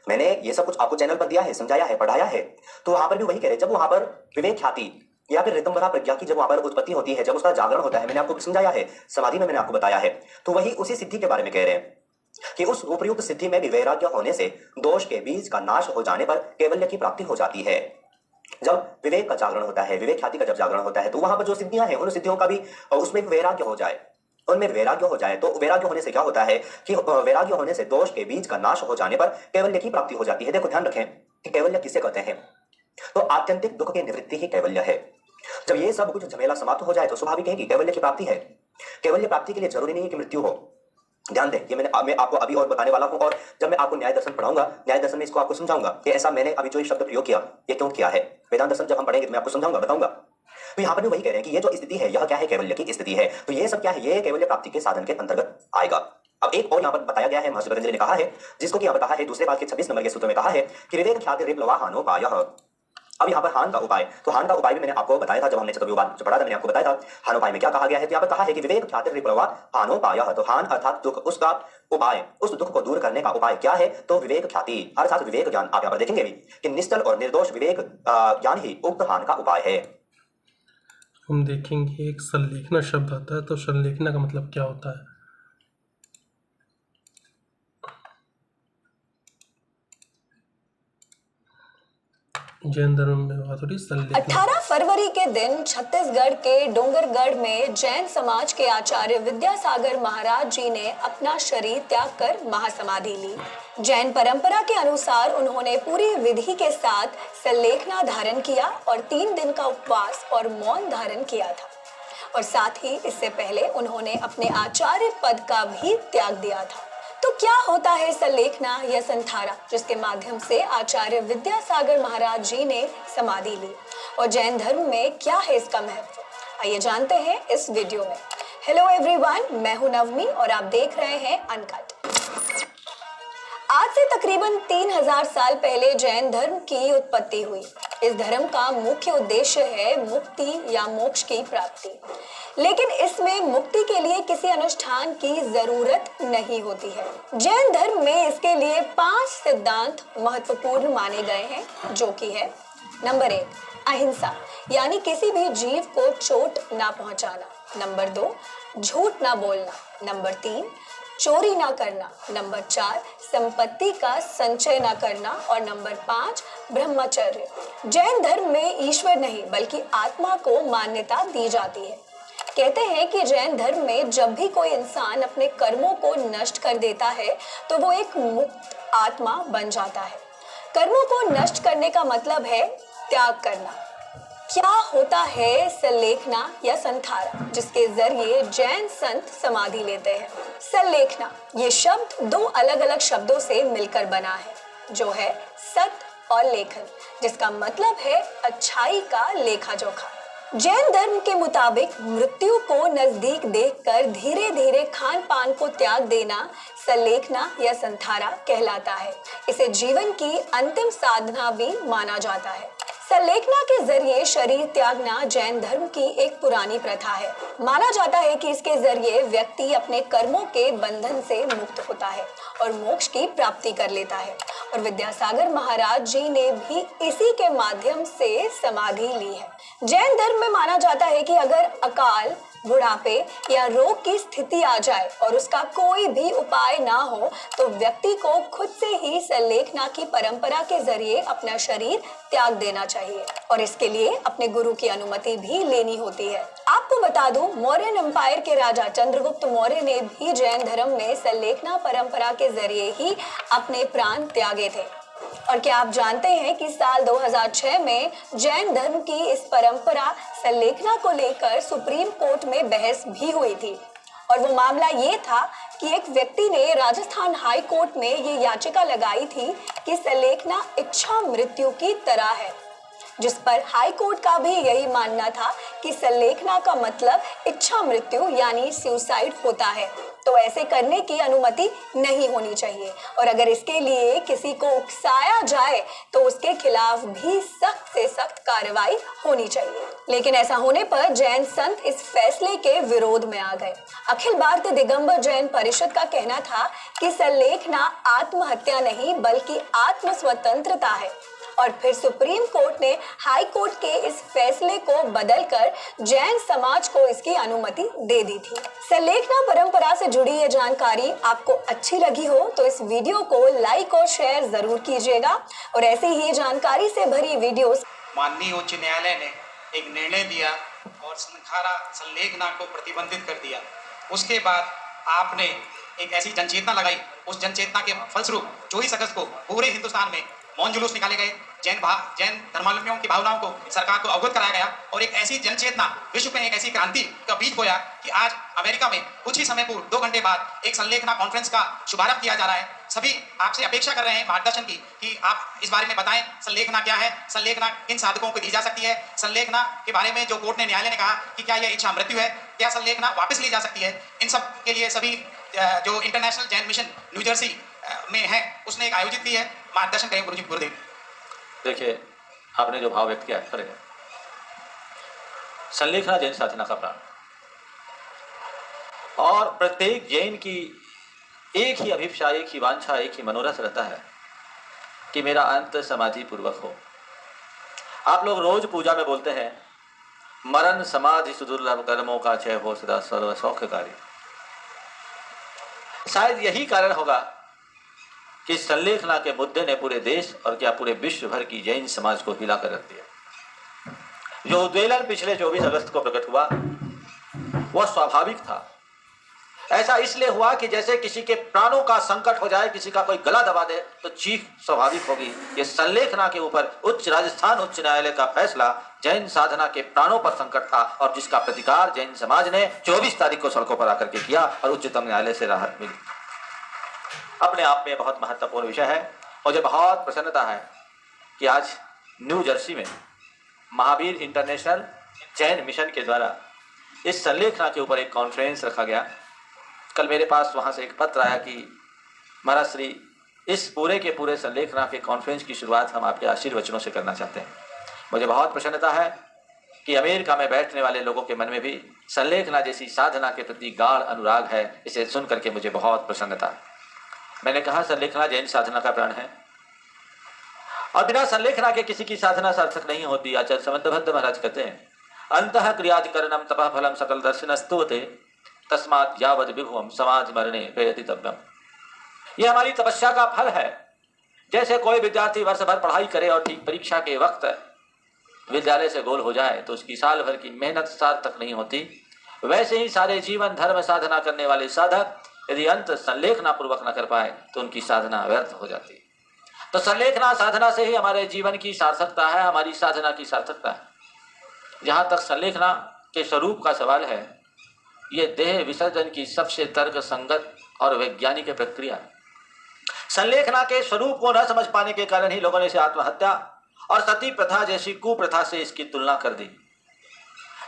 मैंने ये सब कुछ आपको चैनल पर दिया है, समझाया है, पढ़ाया है। तो वहां पर भी वही कह रहे, जब वहां पर विवेक ख्याति या फिर ऋतंभरा प्रज्ञा की जब वहां पर उत्पत्ति होती है, जब उसका जागरण होता है, मैंने आपको समझाया है, समाधि में मैंने आपको बताया है। तो वही उसी सिद्धि के बारे में कह रहे हैं कि उस उपयुक्त सिद्धि में भी वैराग्य होने से दोष के बीज का नाश हो जाने पर कैवल्य की प्राप्ति हो जाती है। जब विवेक का जागरण होता है, विवेक ख्याति का जब जागरण होता है तो वहां पर जो सिद्धियां हैं उन सिद्धियों का भी उसमें वैराग्य हो जाए, उनमें वैराग्य हो जाए। तो वैराग्य होने से क्या होता है कि वैराग्य होने से दोष के बीज का नाश हो जाने पर कैवल्य की प्राप्ति हो जाती है। देखो ध्यान रखें कि कैवल्य किसे कहते हैं, तो आत्यंतिक दुख की निवृत्ति ही कैवल्य है। जब ये सब कुछ झमेला समाप्त हो जाए तो स्वाभाविक है कि कैवल्य की प्राप्ति है। कैवल्य प्राप्ति के लिए जरूरी नहीं है कि मृत्यु हो। ध्यान दें, ये मैं आपको अभी और बताने वाला हूं और जब मैं आपको न्याय दर्शन पढ़ाऊंगा, न्याय दर्शन में इसको आपको समझाऊंगा कि ऐसा मैंने अभी जो शब्द प्रयोग किया ये क्यों किया है। वेदांत दर्शन जब हम पढ़ेंगे तो मैं आपको समझाऊंगा, बताऊंगा। तो यहाँ पर भी वही कह रहे हैं कि ये जो स्थिति है यह क्या है, कैवल्य की स्थिति है। तो ये सब क्या है, ये कैवल्य प्राप्ति के साधन के अंतर्गत आएगा। अब एक और यहाँ पर बताया गया है, महर्षि पतंजलि ने कहा है, जिसको कि यहाँ पर कहा है दूसरे पाठ के 26 नंबर के सूत्र में कहा है कि विवेक ख्याति रिप्लवा हानोपायः। अब यहाँ पर हान का उपाय, तो हान का उपाय भी मैंने आपको बताया था, जब हमने चतुर्व्यूहवाद पढ़ा था मैंने आपको बताया था हानोपाय में क्या कहा गया है। तो यहाँ पर कहा है कि विवेक ख्याति रिप्लवा हानोपायः। तो हान अर्थात दुख, उसका उपाय, उस दुख को दूर करने का उपाय क्या है, तो विवेक ख्याति अर्थात विवेक ज्ञान। आप यहाँ पर देखेंगे भी कि निश्चल और निर्दोष विवेक ज्ञान ही उक्त हान का उपाय है। हम देखेंगे एक संलेखना शब्द आता है, तो संलेखना का मतलब क्या होता है। जैन धर्म में बात हो रही संलेखना। 18 फरवरी के दिन छत्तीसगढ़ के डोंगरगढ़ में जैन समाज के आचार्य विद्यासागर महाराज जी ने अपना शरीर त्याग कर महासमाधि ली। जैन परंपरा के अनुसार उन्होंने पूरी विधि के साथ संलेखना धारण किया और 3 दिन का उपवास और मौन धारण किया था और साथ ही इससे पहले उन्होंने अपने आचार्य पद का भी त्याग दिया था। तो क्या होता है संलेखना या संथारा, जिसके माध्यम से आचार्य विद्यासागर महाराज जी ने समाधि ली, और जैन धर्म में क्या है इसका महत्व, आइए जानते हैं इस वीडियो में। हेलो एवरीवन, मैं हूं नवमी और आप देख रहे हैं अनकट। आज से तकरीबन 3000 साल पहले जैन धर्म की उत्पत्ति हुई। इस धर्म का मुख्य उद्देश्य है मुक्ति या मोक्ष की प्राप्ति, लेकिन इसमें मुक्ति के लिए किसी अनुष्ठान की जरूरत नहीं होती है। जैन धर्म में इसके लिए 5 सिद्धांत महत्वपूर्ण माने गए हैं, जो कि है नंबर 1 अहिंसा, यानी किसी भी जीव को चोट ना पहुंचाना। नंबर 2 झूठ ना बोलना। नंबर 3 चोरी ना करना। नंबर 4 संपत्ति का संचय ना करना। और नंबर 5 ब्रह्मचर्य। जैन धर्म में ईश्वर नहीं बल्कि आत्मा को मान्यता दी जाती है। कहते हैं कि जैन धर्म में जब भी कोई इंसान अपने कर्मों को नष्ट कर देता है तो वो एक मुक्त आत्मा बन जाता है। कर्मों को नष्ट करने का मतलब है त्याग करना। क्या होता है संलेखना या संथारा, जिसके जरिए जैन संत समाधि लेते हैं? संलेखना ये शब्द दो अलग अलग शब्दों से मिलकर बना है, जो है सत और लेखन, जिसका मतलब है अच्छाई का लेखा जोखा। जैन धर्म के मुताबिक मृत्यु को नजदीक देखकर धीरे धीरे खान पान को त्याग देना संलेखना या संथारा कहलाता है। इसे जीवन की अंतिम साधना भी माना जाता है। संलेखना के जरिए शरीर त्यागना जैन धर्म की एक पुरानी प्रथा है। माना जाता है कि इसके जरिए व्यक्ति अपने कर्मों के बंधन से मुक्त होता है और मोक्ष की प्राप्ति कर लेता है। और विद्यासागर महाराज जी ने भी इसी के माध्यम से समाधि ली है। जैन धर्म में माना जाता है कि अगर अकाल, बुढ़ापे या रोग की स्थिति आ जाए और उसका कोई भी उपाय ना हो तो व्यक्ति को खुद से ही संलेखना की परंपरा के जरिए अपना शरीर त्याग देना चाहिए और इसके लिए अपने गुरु की अनुमति भी लेनी होती है। आपको बता दूं, मौर्यन एम्पायर के राजा चंद्रगुप्त मौर्य ने भी जैन धर्म में संलेखना परंपरा के जरिए ही अपने प्राण त्यागे थे। और क्या आप जानते हैं कि साल 2006 में जैन धर्म की इस परंपरा संलेखना को लेकर सुप्रीम कोर्ट में बहस भी हुई थी। और वो मामला ये था कि एक व्यक्ति ने राजस्थान हाई कोर्ट में ये याचिका लगाई थी कि संलेखना इच्छा मृत्यु की तरह है, जिस पर हाई कोर्ट का भी यही मानना था कि संलेखना का मतलब इच्छा मृत्यु यानी सुसाइड होता है, तो ऐसे करने की अनुमति नहीं होनी चाहिए और अगर इसके लिए किसी को उकसाया जाए तो उसके खिलाफ भी सख्त से सख्त कार्रवाई होनी चाहिए। लेकिन ऐसा होने पर जैन संत इस फैसले के विरोध में आ गए। अखिल भारतीय दिगंबर जैन परिषद का कहना था कि संलेखना आत्महत्या नहीं बल्कि आत्म स्वतंत्रता है और फिर सुप्रीम कोर्ट ने हाई कोर्ट के इस फैसले को बदलकर जैन समाज को इसकी अनुमति दे दी थी। संलेखना परंपरा से जुड़ी ये जानकारी आपको अच्छी लगी हो तो इस वीडियो को लाइक और शेयर जरूर कीजिएगा और ऐसी ही जानकारी से भरी वीडियोस। माननीय उच्च न्यायालय ने एक निर्णय दिया और संलेखना को प्रतिबंधित कर दिया। उसके बाद आपने एक ऐसी जनचेतना लगाई, उस जनचेतना के फलस्वरूप 24 अगस्त को पूरे हिंदुस्तान में मौन जुलूस निकाले गए। जैन धर्मावलंबियों की भावनाओं को सरकार को अवगत कराया गया और एक ऐसी जनचेतना, विश्व में एक ऐसी क्रांति का बीज बोया कि आज अमेरिका में कुछ ही समय पूर्व 2 घंटे बाद एक संलेखना कॉन्फ्रेंस का शुभारंभ किया जा रहा है। सभी आपसे अपेक्षा कर रहे हैं मार्गदर्शन की कि आप इस बारे में बताएं संलेखना क्या है, संलेखना किन साधकों को दी जा सकती है, संलेखना के बारे में जो कोर्ट ने, न्यायालय ने कहा कि क्या यह इच्छा मृत्यु है, क्या संलेखना वापस ली जा सकती है। इन सब के लिए सभी जो international Jain mission new Jersey में है उसने एक आयोजित की है। मार्गदर्शन करें गुरुजी। गुरुदेव देखिए, आपने जो भाव व्यक्त किया करें, संलेखना जैन साधना का प्राण और प्रत्येक जैन की एक ही अभिप्सा, एक ही वांछा, एक ही मनोरथ रहता है कि मेरा अंत समाधि पूर्वक हो। आप लोग रोज पूजा में बोलते हैं मरण समाधि सुदुर्लभ कर्मों का क्षय हो सदा सर्व सौख्यकारी। शायद यही कारण होगा कि संलेखना के मुद्दे ने पूरे देश और क्या पूरे विश्व भर की जैन समाज को हिलाकर रख दिया। जो उद्वेलन पिछले 24 अगस्त को प्रकट हुआ वह स्वाभाविक था। ऐसा इसलिए हुआ कि जैसे किसी के प्राणों का संकट हो जाए, किसी का कोई गला दबा दे तो चीख स्वाभाविक होगी। ये संलेखना के ऊपर राजस्थान उच्च न्यायालय का फैसला जैन साधना के प्राणों पर संकट था और जिसका प्रतिकार जैन समाज ने 24 तारीख को सड़कों पर आकर के किया और उच्चतम न्यायालय से राहत मिली। अपने आप में बहुत महत्वपूर्ण विषय है। मुझे बहुत प्रसन्नता है कि आज न्यू जर्सी में महावीर इंटरनेशनल जैन मिशन के द्वारा इस संलेखना के ऊपर एक कॉन्फ्रेंस रखा गया। कल मेरे पास वहाँ से एक पत्र आया कि महाराज श्री, इस पूरे के पूरे संलेखना के कॉन्फ्रेंस की शुरुआत हम आपके आशीर्वचनों से करना चाहते हैं। मुझे बहुत प्रसन्नता है कि अमेरिका में बैठने वाले लोगों के मन में भी संलेखना जैसी साधना के प्रति गाढ़ अनुराग है। इसे सुन करके मुझे बहुत प्रसन्नता है। मैंने कहा संलेखना जैन साधना का प्राण है और बिना संलेखना के किसी की साधना सार्थक नहीं होती। आचार्य समंतभद्र महाराज कहते हैं अंतः क्रियाधिकरणम तपः फलम सकल दर्शनस्तुते तस्मात् यावद विभुवम समाधि मरणे प्रयतितव्यम। यह हमारी तपस्या का फल है। जैसे कोई विद्यार्थी वर्ष भर पढ़ाई करे और ठीक परीक्षा के वक्त विद्यालय से गोल हो जाए तो उसकी साल भर की मेहनत सार्थक नहीं होती, वैसे ही सारे जीवन धर्म साधना करने वाले साधक यदि अंत संलेखना पूर्वक न कर पाए तो उनकी साधना व्यर्थ हो जाती है। तो संलेखना साधना से ही हमारे जीवन की सार्थकता है, हमारी साधना की सार्थकता है। जहाँ तक संलेखना के स्वरूप का सवाल है, ये देह विसर्जन की सबसे तर्क संगत और वैज्ञानिक प्रक्रिया है। संलेखना के स्वरूप को न समझ पाने के कारण ही लोगों ने इसे आत्महत्या और सती प्रथा जैसी कुप्रथा से इसकी तुलना कर दी,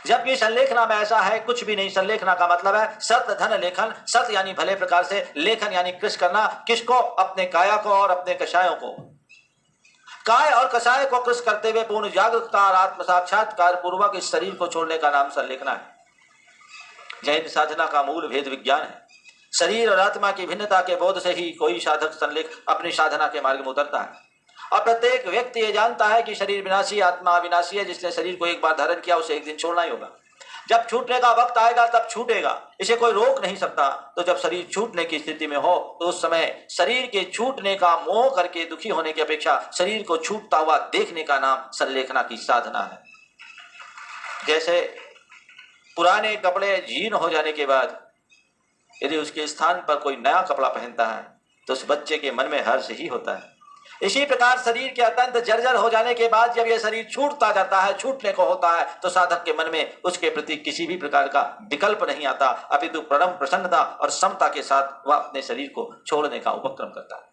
जबकि संलेखना में ऐसा है कुछ भी नहीं। संलेखना का मतलब है सत धन लेखन। सत यानी भले प्रकार से, लेखन यानी कृष करना। किसको? अपने काया को और अपने कषायों को। काय और कषाय को कृष करते हुए पूर्ण जागरूकता और आत्म साक्षात्कार पूर्वक इस शरीर को छोड़ने का नाम संलेखना है। जैन साधना का मूल भेद विज्ञान है। शरीर और आत्मा की भिन्नता के बोध से ही कोई साधक अपनी साधना के मार्ग में उतरता है। और प्रत्येक व्यक्ति ये जानता है कि शरीर विनाशी, आत्मा अविनाशी है। जिसने शरीर को एक बार धारण किया उसे एक दिन छोड़ना ही होगा। जब छूटने का वक्त आएगा तब छूटेगा, इसे कोई रोक नहीं सकता। तो जब शरीर छूटने की स्थिति में हो तो उस समय शरीर के छूटने का मोह करके दुखी होने की अपेक्षा शरीर को छूटता हुआ देखने का नाम संलेखना की साधना है। जैसे पुराने कपड़े जीर्ण हो जाने के बाद यदि उसके स्थान पर कोई नया कपड़ा पहनता है तो उस बच्चे के मन में हर्ष ही होता है। इसी प्रकार शरीर के अत्यंत जर्जर हो जाने के बाद जब यह शरीर छूटता जाता है, छूटने को होता है, तो साधक के मन में उसके प्रति किसी भी प्रकार का विकल्प नहीं आता, अपितु परम प्रसन्नता और समता के साथ वह अपने शरीर को छोड़ने का उपक्रम करता है।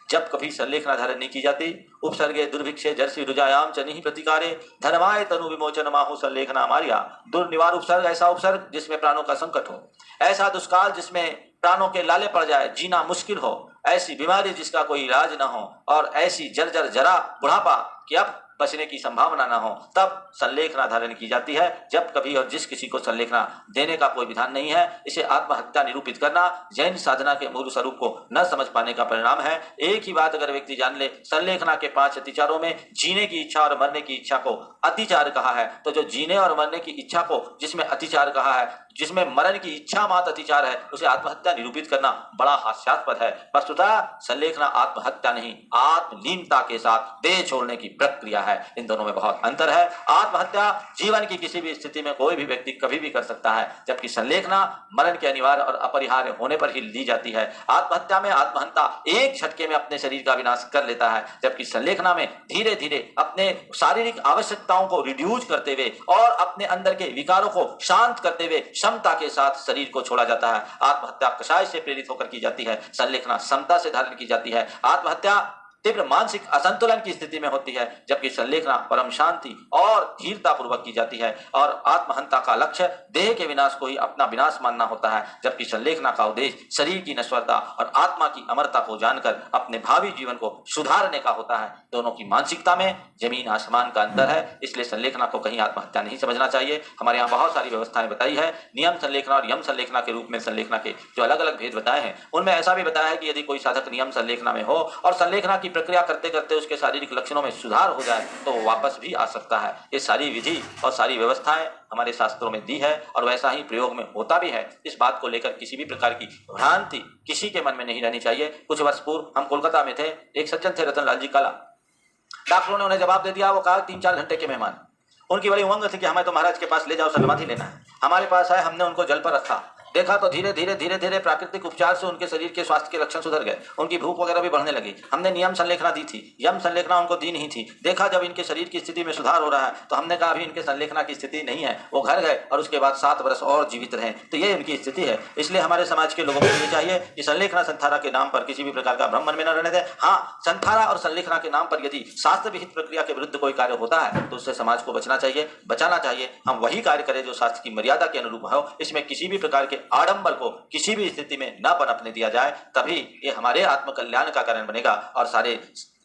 जब कभी संलेखना धारण नहीं की जाती, उपसर्गे दुर्भिक्षे जर्सी रुजायाम च निहि प्रतिकारे धर्माय तनु विमोचन माहु संलेखना मारिया। दुर्निवार उपसर्ग ऐसा उपसर्ग जिसमें प्राणों का संकट हो, ऐसा दुष्काल जिसमें प्राणों के लाले पड़ जाए, जीना मुश्किल हो, ऐसी बीमारी जिसका कोई इलाज न हो, और ऐसी जर्जर जरा बुढ़ापा कि अब बचने की संभावना न हो, तब संलेखना धारण की जाती है। जब कभी और जिस किसी को संलेखना देने का कोई विधान नहीं है, इसे आत्महत्या निरूपित करना जैन साधना के मूल स्वरूप को न समझ पाने का परिणाम है। एक ही बात अगर व्यक्ति जान ले, संलेखना के 5 अतिचारों में जीने की इच्छा और मरने की इच्छा को अतिचार कहा है, तो जो जीने और मरने की इच्छा को जिसमें अतिचार कहा है, जिसमें मरण की इच्छा मात्र अतिचार है, उसे आत्महत्या निरूपित करना बड़ा हास्यास्पद है। वस्तुतः संलेखना आत्महत्या नहीं, आत्मलीनता के साथ देह छोड़ने की प्रक्रिया है। इन दोनों में बहुत अंतर है। आत्महत्या जीवन की किसी भी स्थिति में कोई भी व्यक्ति कभी भी कर सकता है, जबकि संलेखना मरण के अनिवार्य और अपरिहार्य होने पर ही ली जाती है। आत्महत्या में आत्महंता एक झटके में अपने शरीर का विनाश कर लेता है, जबकि संलेखना में धीरे धीरे अपने शारीरिक आवश्यकताओं को रिड्यूस करते हुए और अपने अंदर के विकारों को शांत करते हुए समता के साथ शरीर को छोड़ा जाता है। आत्महत्या कषाय से प्रेरित होकर की जाती है, संलेखना समता से धारण की जाती है। आत्महत्या तीव्र मानसिक असंतुलन की स्थिति में होती है, जबकि संलेखना परम शांति और धीरता पूर्वक की जाती है। और आत्महंता का लक्ष्य देह के विनाश को ही अपना विनाश मानना होता है, जबकि संलेखना का उद्देश्य शरीर की नश्वरता और आत्मा की अमरता को जानकर अपने भावी जीवन को सुधारने का होता है। दोनों की मानसिकता में जमीन आसमान का अंतर है, इसलिए संलेखना को कहीं आत्महत्या नहीं समझना चाहिए। हमारे यहाँ बहुत सारी व्यवस्थाएं बताई है। नियम संलेखना और यम संलेखना के रूप में संलेखना के जो अलग अलग भेद बताए हैं, उनमें ऐसा भी बताया है कि यदि कोई साधक नियम संलेखना में हो और संलेखना की प्रक्रिया करते करते उसके शारीरिक लक्षणों में सुधार हो जाए तो वो वापस भी आ सकता है। ये सारी विधि और सारी व्यवस्थाएं हमारे शास्त्रों में दी है और वैसा ही प्रयोग में होता भी है। इस बात को लेकर किसी भी प्रकार की भ्रांति किसी के मन में नहीं रहनी चाहिए। कुछ वर्ष पूर्व हम कोलकाता में थे, एक सज्जन थे रतन लाल जी काला। डॉक्टरों ने उन्हें जवाब दे दिया, वो कहा 3-4 घंटे के मेहमान। उनकी बड़ी उमंग थी कि हमें तो महाराज के पास ले जाओ, समाधि लेना है। हमारे पास आए, हमने उनको जल पर रखा, देखा तो धीरे धीरे प्राकृतिक उपचार से उनके शरीर के स्वास्थ्य के लक्षण सुधर गए, उनकी भूख वगैरह भी बढ़ने लगी। हमने नियम संलेखना दी थी, यम संलेखना उनको दी नहीं थी। देखा जब इनके शरीर की स्थिति में सुधार हो रहा है तो हमने कहा अभी इनके संलेखना की स्थिति नहीं है। वो घर गए और उसके बाद 7 वर्ष और जीवित रहे। तो ये इनकी स्थिति है। इसलिए हमारे समाज के लोगों को ये चाहिए कि संलेखना संथारा के नाम पर किसी भी प्रकार का भ्रम मन में न रहने दें। हाँ, संथारा और संलेखना के नाम पर यदि शास्त्र विहित प्रक्रिया के विरुद्ध कोई कार्य होता है तो उससे समाज को बचना चाहिए, बचाना चाहिए। हम वही कार्य करें जो शास्त्र की मर्यादा के अनुरूप हो। इसमें किसी भी प्रकार के आडंबर को किसी भी स्थिति में न पनपने दिया जाए, तभी ये हमारे आत्मकल्याण का कारण बनेगा और सारे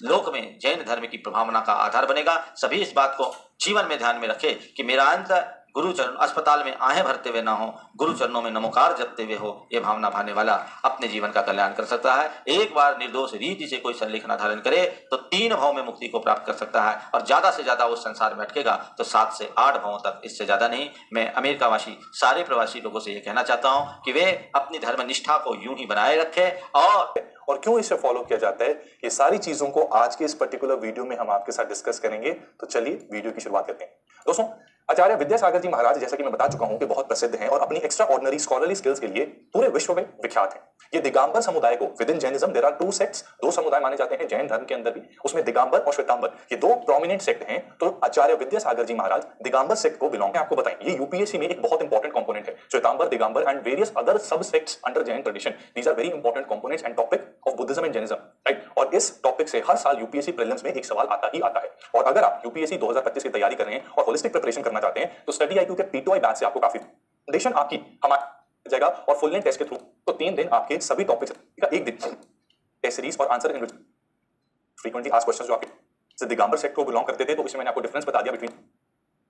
लोक में जैन धर्म की प्रभावना का आधार बनेगा। सभी इस बात को जीवन में ध्यान में रखे कि मेरा अंत गुरु चरण अस्पताल में आहें भरते हुए ना हो, गुरु चरणों में नमोकार जपते हुए हो। ये भावना भाने वाला अपने जीवन का कल्याण कर सकता है। एक बार निर्दोष रीति से कोई संलेखना धारण करे तो 3 भाव में मुक्ति को प्राप्त कर सकता है और ज्यादा से ज्यादा उस संसार में अटकेगा तो 7 से 8 भावों तक, इससे ज्यादा नहीं। मैं अमेरिकावासी सारे प्रवासी लोगों से ये कहना चाहता हूँ कि वे अपनी धर्म निष्ठा को यूं ही बनाए रखे। और क्यों इसे फॉलो किया जाता है, ये सारी चीजों को आज के इस पर्टिकुलर वीडियो में हम आपके साथ डिस्कस करेंगे। तो चलिए वीडियो की शुरुआत करते हैं। दोस्तों, आचार्य विद्यासागर जी महाराज जैसा कि मैं बता चुका हूं कि बहुत प्रसिद्ध हैं और अपनी एक्स्ट्रा ऑर्डिनरी स्कॉलरली स्किल्स के लिए पूरे विश्व में विख्यात हैं। ये दिगंबर समुदाय को within Jainism there are 2 sects, 2 समुदाय माने जाते हैं जैन धर्म के अंदर भी, उसमें दिगंबर और श्वेतांबर ये 2 प्रोमिनेंट सेक्ट हैं। तो आचार्य विद्यासागर जी महाराज दिगंबर सेक्ट को बिलोंग है। आपको बताएं ये यूपीएससी में एक बहुत इंपॉर्टेंट कंपोनेंट है। Shwetambar, Digambar and various other sub sects under Jain tradition, these are very important components and topic of Buddhism and Jainism, right. और इस टॉपिक से हर साल यूपीएससी प्रीलिम्स में एक सवाल आता ही आता है। और अगर आप यूपीएससी 2025 की तैयारी कर रहे हैं और होलिस्टिक प्रिपरेशन करना चाहते हैं तो स्टडी आईक्यू के पीटोआई बैच से आपको काफी फाउंडेशन आपकी हमारे जाएगा और फुल लेंथ टेस्ट के थ्रू तो 3 दिन आपके सभी टॉपिक्स का 1 दिन टेस्ट सीरीज और answer in frequently asked questions जो आपके दिगंबर सेक्ट को बिलोंग करते थे। तो इसमें मैंने आपको डिफरेंस बता दिया बिटवीन,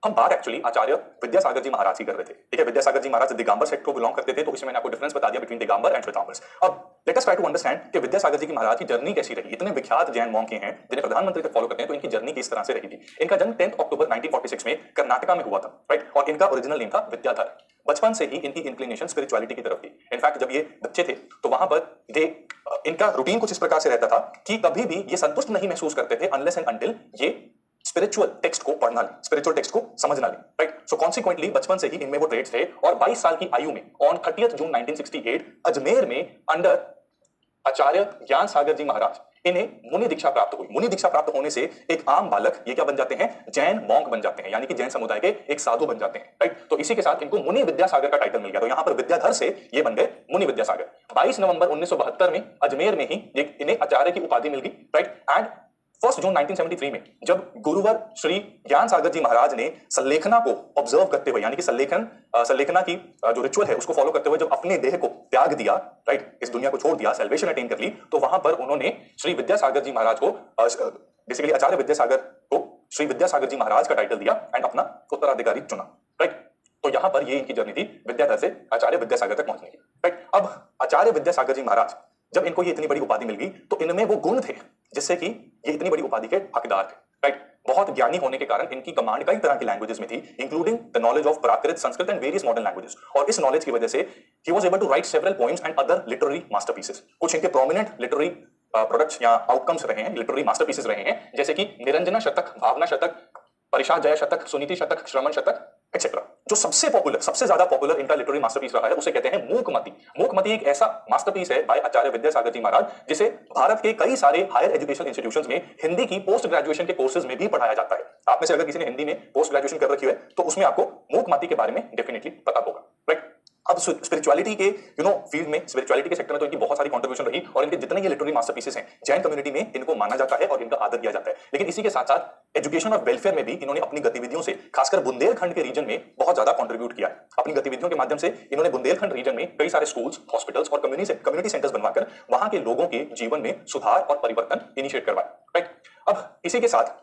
हम बात एक्चुअली आचार्य विद्यासागर जी महाराज की कर रहे थे, ठीक है। विद्यासागर जी महाराज दिगंबर सेक्ट को बिलोंग करते थे, तो इसमें मैंने आपको डिफरेंस बता दिया बिटवीन दिगंबर एंड श्वेतांबर। अब let us try to understand कि विद्यासागर जी की महाराज की जर्नी कैसी रही। इतने विख्यात जैन मॉन्क हैं जिन्हें प्रधानमंत्री तक फॉलो करते हैं, तो इनकी जर्नी किस तरह से रही थी। इनका जन्म 10 अक्टूबर 1946 में कर्नाटका में हुआ था, राइट। और इनका ओरिजिनल नेम था विद्याधर। बचपन से ही इनकी इंक्लिनेशन स्पिरिचुअलिटी की तरफ थी। इनफैक्ट जब ये बच्चे थे तो वहां पर इनका रूटीन कुछ इस प्रकार से रहता था कि कभी भी ये संतुष्ट नहीं महसूस करते थे अनलेस एंड अनटिल ये स्पिरिचुअल टेक्स्ट को पढ़ना ले, स्पिरिचुअल टेक्स्ट को समझना ले, राइट। सो कॉन्सिक्वेंटली बचपन से ही इनमें वो ट्रेड्स थे। और 22 साल की आयु में ऑन 30 जून 1968 अजमेर में अंडर आचार्य ज्ञान सागर जी महाराज इन्हें मुनि दीक्षा प्राप्त हुई। मुनि दीक्षा प्राप्त होने से एक आम बालक ये क्या बन जाते हैं, जैन मॉन्क बन जाते हैं, यानी कि जैन समुदाय के एक साधु बन जाते हैं, राइट। तो इसी के साथ इनको मुनि विद्यासागर का टाइटल मिल गया। तो यहां पर विद्याधर से ये बन गए मुनि विद्यासागर। 22 नवंबर 1972 में अजमेर में ही इन्हें आचार्य की उपाधि मिल गई, राइट। एंड 1 जून 1973 में जब गुरुवर श्री ज्ञान सागर जी महाराज ने सल्लेखना को ऑब्जर्व करते हुए, यानी कि सल्लेखना की जो रिचुअल है उसको फॉलो करते हुए जब अपने देह को त्याग दिया, राइट, इस दुनिया को छोड़ दिया, सैल्वेशन अटेन कर ली, तो वहां पर उन्होंने श्री विद्यासागर जी महाराज को बेसिकली आचार्य विद्यासागर को श्री विद्यासागर जी महाराज का टाइटल दिया एंड अपना उत्तराधिकारी चुना, राइट। तो यहां पर ये इनकी जर्नी थी विद्याधर से आचार्य विद्यासागर तक पहुंचने की, राइट। अब आचार्य विद्यासागर जी महाराज जब इनको ये इतनी बड़ी उपाधि मिल गई तो इनमें वो गुण थे जिससे कि ये इतनी बड़ी उपाधि के हकदार थे, राइट। बहुत ज्ञानी होने के कारण इनकी कमांड कई तरह की लैंग्वेजेस में थी, including the knowledge of Prakrit, Sanskrit and various modern languages. और इस नॉलेज की वजह से he was able to write several poems and other literary masterpieces. कुछ इनके प्रोमिनेंट लिटरेरी प्रोडक्ट्स या आउटकम्स रहे हैं, लिटरेरी मास्टरपीसेस रहे हैं, जैसे कि निरंजना शतक, भावना शतक, परिषाजय शतक, सुनीति शतक, श्रवण शतक एक्सेट्रा। जो सबसे पॉपुलर, सबसे ज्यादा पॉपुलर इनका लिटरेरी मास्टरपीस रहा है उसे कहते हैं मूकमती। मूकमती एक ऐसा मास्टरपीस है बाय आचार्य विद्यासागर जी महाराज जिसे भारत के कई सारे हायर एजुकेशन इंस्टीट्यूशंस में हिंदी की पोस्ट ग्रेजुएशन के कोर्सेज में भी पढ़ाया जाता है। आप में से अगर किसी ने हिंदी में पोस्ट ग्रेजुएशन कर रखी है तो उसमें आपको मूकमती के बारे में डेफिनेटली पता होगा, राइट। अब स्पिरिचुअलिटी के फील्ड में, स्पिरिचुअलिटी के सेक्टर में तो इनकी बहुत सारी कंट्रीब्यूशन रही और इनके जितने ये लिटरेरी मास्टरपीसेस हैं जैन कम्युनिटी में इनको माना जाता है और इनका आदर किया जाता है। लेकिन इसी के साथ साथ एजुकेशन और वेलफेयर में भी इन्होंने अपनी गतिविधियों से, खासकर बुंदेलखंड के रीजन में बहुत ज्यादा कंट्रीब्यूट किया है। अपनी गतिविधियों के माध्यम से इन्होंने बुंदेलखंड रीजन में कई सारे स्कूल्स, हॉस्पिटल्स और कम्युनिटी सेंटर्स बनवाकर वहां के लोगों के जीवन में सुधार और परिवर्तन इनिशिएट करवाया, राइट। अब इसी के साथ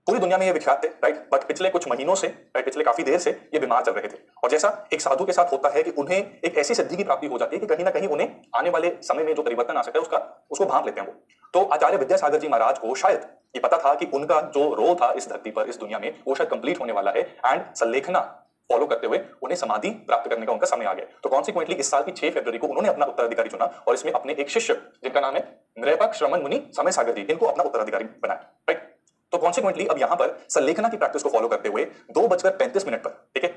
पूरी दुनिया में ये विख्यात थे, राइट। बट पिछले कुछ महीनों से, पिछले काफी देर से ये बीमार चल रहे थे। और जैसा एक साधु के साथ होता है कि उन्हें एक ऐसी सिद्धि की प्राप्ति हो जाती है कि कहीं ना कहीं उन्हें आने वाले समय में जो परिवर्तन आ सकता है उसको भांप लेते हैं वो। तो आचार्य विद्यासागर जी महाराज को शायद ये पता था कि उनका जो रोल था इस धरती पर, इस दुनिया में, वो शायद कंप्लीट होने वाला है एंड सल्लेखना फॉलो करते हुए उन्हें समाधि प्राप्त करने का उनका समय आ गया। तो कॉन्सिक्वेंटली इस साल की 6 फरवरी को उन्होंने अपना उत्तराधिकारी चुना और इसमें अपने एक शिष्य जिनका नाम है नृपक श्रमण मुनि समय सागर जी, इनको अपना उत्तराधिकारी बनाया, राइट। तो कॉन्सिक्वेंटली अब यहां पर सल्लेखना की प्रैक्टिस को फॉलो करते हुए 2:35 पर, ठीक है,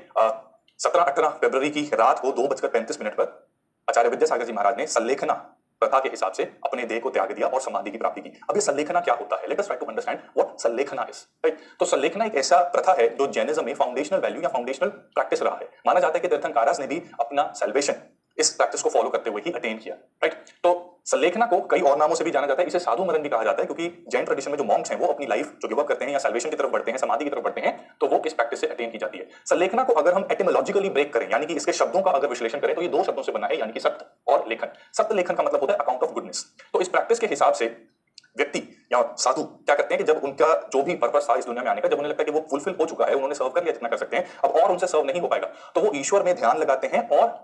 17-18 फरवरी की रात को 2:35 पर आचार्य विद्यासागर जी महाराज ने सल्लेखना प्रथा के हिसाब से अपने देह को त्याग दिया और समाधि की प्राप्ति की। अब ये सल्लेखना क्या होता है? Let us try to understand what Sallekhana is, right. तो सल्लेखना एक ऐसा प्रथा है जो जैनिज्म में फाउंडेशनल वैल्यू या फाउंडेशनल प्रैक्टिस रहा है। माना जाता है कि तीर्थंकरास ने भी अपना सैल्वेशन इस प्रैक्टिस को फॉलो करते हुए ही अटेन किया, राइट। तो सल्लेखना को कई और नामों से भी जाना जाता है, इसे साधु मरण भी कहा जाता है, क्योंकि जैन ट्रेडिशन में जो मॉन्क्स हैं वो अपनी लाइफ जो गिव अप करते हैं या सैल्वेशन की तरफ बढ़ते हैं, समाधि की तरफ बढ़ते हैं, तो वो इस प्रैक्टिस से अटेन की जाती है। सल्लेखना को अगर हम एटिमोलॉजिकली ब्रेक करें, यानी कि इसके शब्दों का अगर विश्लेषण करें, तो ये 2 शब्दों से बना है, यानी कि सत्य और लेखन। सत्य लेखन का मतलब होता है अकाउंट ऑफ गुडनेस। तो इस प्रैक्टिस के हिसाब से व्यक्ति या साधु क्या करते हैं कि जब उनका जो भी पर्पस था इस दुनिया में आने का, जब उन्हें लगता है कि वो फुलफिल हो चुका है, उन्होंने सर्व कर लिया जितना कर सकते हैं, अब और उनसे सर्व नहीं हो पाएगा, तो वो ईश्वर में ध्यान लगाते हैं और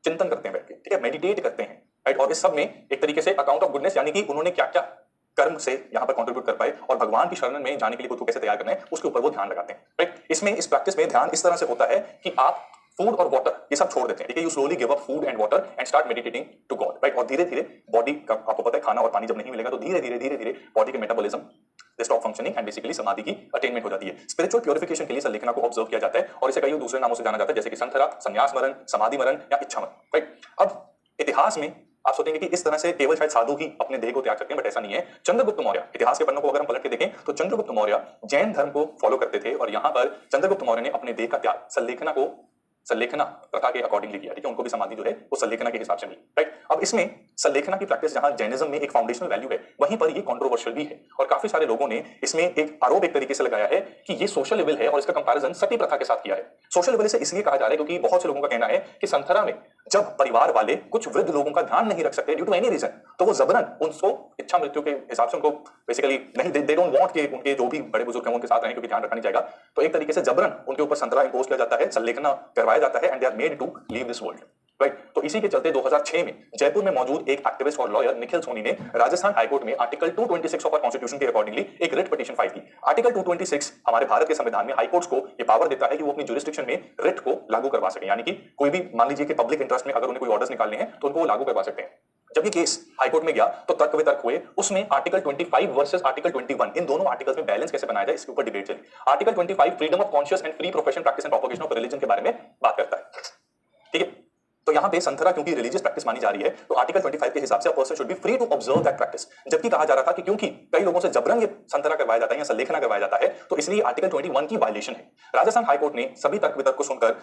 चिंतन करते हैं बैठ के, ठीक है, मेडिटेट करते हैं, राइट। और इस सब में एक तरीके से अकाउंट ऑफ गुडनेस, यानी कि उन्होंने क्या क्या कर्म से यहाँ पर कंट्रीब्यूट कर पाए और भगवान की शरण में जाने के लिए खुद को कैसे तैयार करना है, उसके ऊपर वो ध्यान लगाते हैं, राइट। इसमें इस प्रैक्टिस में ध्यान इस तरह से होता है कि आप फूड और वाटर ये सब छोड़ देते हैं, ठीक है। You slowly give up food and water and start meditating to God, right. और धीरे धीरे बॉडी का, आपको पता है खाना और पानी जब नहीं मिलेगा तो धीरे धीरे बॉडी के metabolism they stop functioning and basically समाधि की अटेनमेंट हो जाती है। स्पिरिचुअल प्योरिफिकेशन के लिए संलेखना को ऑब्जर्व किया जाता है और इसे कई दूसरे नामों से जाना जाता है, जैसे कि संथरा, संन्यास मरण, समाधि मरण या इच्छा मरण, राइट। अब इतिहास में आप सोचेंगे कि इस तरह से केवल शायद साधु ही अपने देह को त्याग सकते हैं, बट ऐसा नहीं है। चंद्रगुप्त मौर्य, इतिहास के पन्नों को अगर हम पलट के देखें तो चंद्रगुप्त मौर्य जैन धर्म को फॉलो करते थे और यहां पर चंद्रगुप्त मौर्य ने अपने देह का त्याग संलेखना प्रथा के अकॉर्डिंगली किया, ठीक है। उनको भी समाधि जो है वो संलेखना के हिसाब से मिली, राइट। अब इसमें संलेखना की प्रैक्टिस जहां जैनिज्म में एक फाउंडेशनल वैल्यू है, वहीं पर ये कंट्रोवर्शियल भी है और काफी सारे लोगों ने इसमें एक आरोप एक तरीके से लगाया है कि ये सोशल लेवल है और इसका कंपैरिजन सती प्रथा के साथ किया है। सोशल लेवल से इसलिए कहा जा रहा है क्योंकि बहुत से लोगों का कहना है कि संथरा में जब परिवार वाले कुछ वृद्ध लोगों का ध्यान नहीं रख सकते ड्यू टू एनी रीजन, तो वो जबरन उनको इच्छा मृत्यु के हिसाब से उनको बेसिकली नहीं, दे डोंट वांट कि उनके जो भी बड़े बुजुर्ग हैं उनके साथ रहें क्योंकि ध्यान रखा नहीं जाएगा, तो एक तरीके से जबरन उनके ऊपर संतरा इंपोज किया जाता है, संलेखना करवाया जाता है and they are made to leave this world, right. तो इसी के चलते 2006 में जयपुर में मौजूद एक एक्टिविस्ट और लॉयर निखिल सोनी ने राजस्थान हाईकोर्ट में आर्टिकल 226 ऑफ कॉन्स्टिट्यूशन के अकॉर्डिंगली एक रिट पिटीशन फाइल की। आर्टिकल 226 हमारे भारत के संविधान में हाईकोर्ट्स को ये पावर देता है कि वो अपनी जुरिस्डिक्शन में रिट को लागू करवा सके, यानी कि कोई भी मान लीजिए कि पब्लिक इंटरेस्ट में अगर उन्हें कोई ऑर्डर्स निकालने हैं तो उनको वो लागू करवा सकते हैं। जब ये केस हाईकोर्ट में गया तो तर्क वितर्क हुए, उसमें आर्टिकल 25 वर्सेस आर्टिकल 21 इन दोनों आर्टिकल्स में बैलेंस कैसे बनाया जाए इसके ऊपर डिबेट चली। Article 25 freedom of conscious and free profession practice and propagation of religion के बारे में बात करता है, ठीक है। तो यहां पे संथरा क्योंकि रिलीजियस प्रैक्टिस मानी जा रही है तो आर्टिकल 25 के हिसाब से a person should be free to observe that practice, जबकि कहा जा रहा था कि क्योंकि कई लोगों से जबरन ये संथरा करवाया जाता है या संलेखना करवाया जाता है तो इसलिए आर्टिकल 21 की वायलेशन है। राजस्थान हाईकोर्ट ने सभी तर्क वितर्क को सुनकर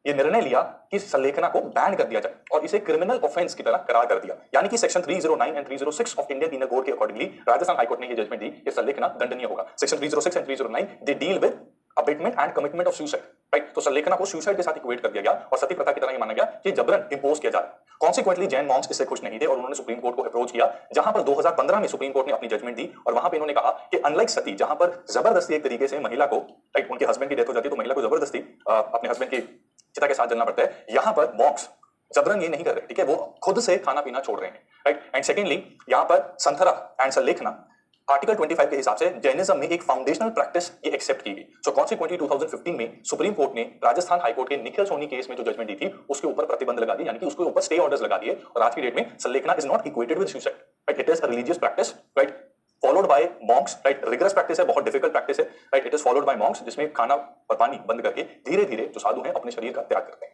ये निर्णय लिया कि संलेखना को बैन कर दिया जाए और इसे क्रिमिनल ऑफेंस की तरह करार कर दिया, यानी कि section 309 and 306 of Indian Penal Code के अकॉर्डिंगली राजस्थान हाईकोर्ट ने ये जजमेंट दी कि संलेखना दंडनीय होगा। Section 306 and 309 they deal with abetment and commitment of suicide, right. तो संलेखना को सुसाइड के साथ इक्वेट कर दिया गया और सती प्रथा की तरह ये माना गया कि जबरन इंपोज किया जा रहा है। कॉन्सिक्वेंटली जैन मॉन्क्स इससे खुश नहीं थे और उन्होंने सुप्रीम कोर्ट को अप्रोच किया, जहां पर 2015 में सुप्रीम कोर्ट ने अपनी जजमेंट दी और वहां पे इन्होंने कहा कि अनलाइक सती जहां पर जबरदस्ती एक तरीके से महिला को, राइट, उनके हस्बैंड की डेथ हो जाती है तो महिला को जबरदस्ती अपने हस्बैंड की चिता के साथ जलना पड़ता है, यहां पर मॉन्क्स जबरन ये नहीं कर रहे, ठीक है, वो खुद से खाना पीना छोड़ रहे हैं, राइट। एंड सेकेंडली यहां पर संथरा एंड संलेखना आर्टिकल 25 के हिसाब से जैनिज्म में एक फाउंडेशनल प्रैक्टिस ये एक्सेप्ट की गई। सो कॉन्सिक्वेंटली 2015 में सुप्रीम कोर्ट ने राजस्थान हाईकोर्ट के निखिल सोनी केस में जो जजमेंट दी थी उसके ऊपर प्रतिबंध लगा दिया, यानी कि उसके ऊपर स्टे ऑर्डर्स लगा दिए और आज की डेट में Sanlekhana is not equated with suicide, right. It is a religious practice, right, followed by monks, right. Rigorous practice है, बहुत डिफिकल्ट प्रैक्टिस है, right. It is followed by monks जिसमें खाना और पानी बंद करके धीरे धीरे जो साधु हैं अपने शरीर का त्याग करते हैं,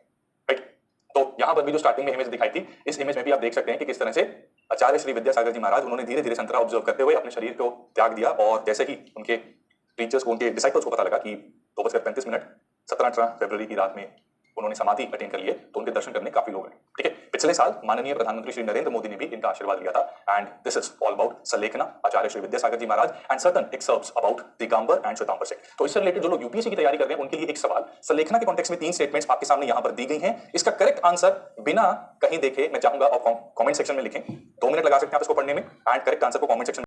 राइट। तो यहां पर भी जो स्टार्टिंग में इमेज दिखाई थी, इस इमेज में भी आप देख सकते हैं कि किस तरह से आचार्य श्री विद्यासागर जी महाराज उन्होंने धीरे धीरे संतरा ऑब्जर्व करते हुए अपने शरीर को त्याग दिया और जैसे ही उनके टीचर्स को, उनके डिसाइपल्स को पता लगा कि 2:35 17-18 फरवरी की रात में उन्होंने समाधि अटेन कर लिए तो उनके दर्शन करने काफी लोग हैं, ठीक है। पिछले साल माननीय प्रधानमंत्री श्री नरेंद्र मोदी ने भी इनका आशीर्वाद लिया था and this is all about Sanlekhana, Acharya Shri Vidyasagar ji Maharaj and certain excerpts about Digambar and Shwetambar sect. तो इससे रिलेटेड जो लोग यूपीएससी की तैयारी कर रहे हैं उनके लिए एक सवाल, संलेखना के कॉन्टेक्स्ट में 3 स्टेटमेंट्स आपके सामने यहां पर दी गई हैं, इसका करेक्ट आंसर बिना कहीं देखे मैं चाहूंगा आप कमेंट सेक्शन में लिखें, 2 मिनट लगा सकते हैं आप इसको पढ़ने में एंड करेक्ट आंसर को कमेंट सेक्शन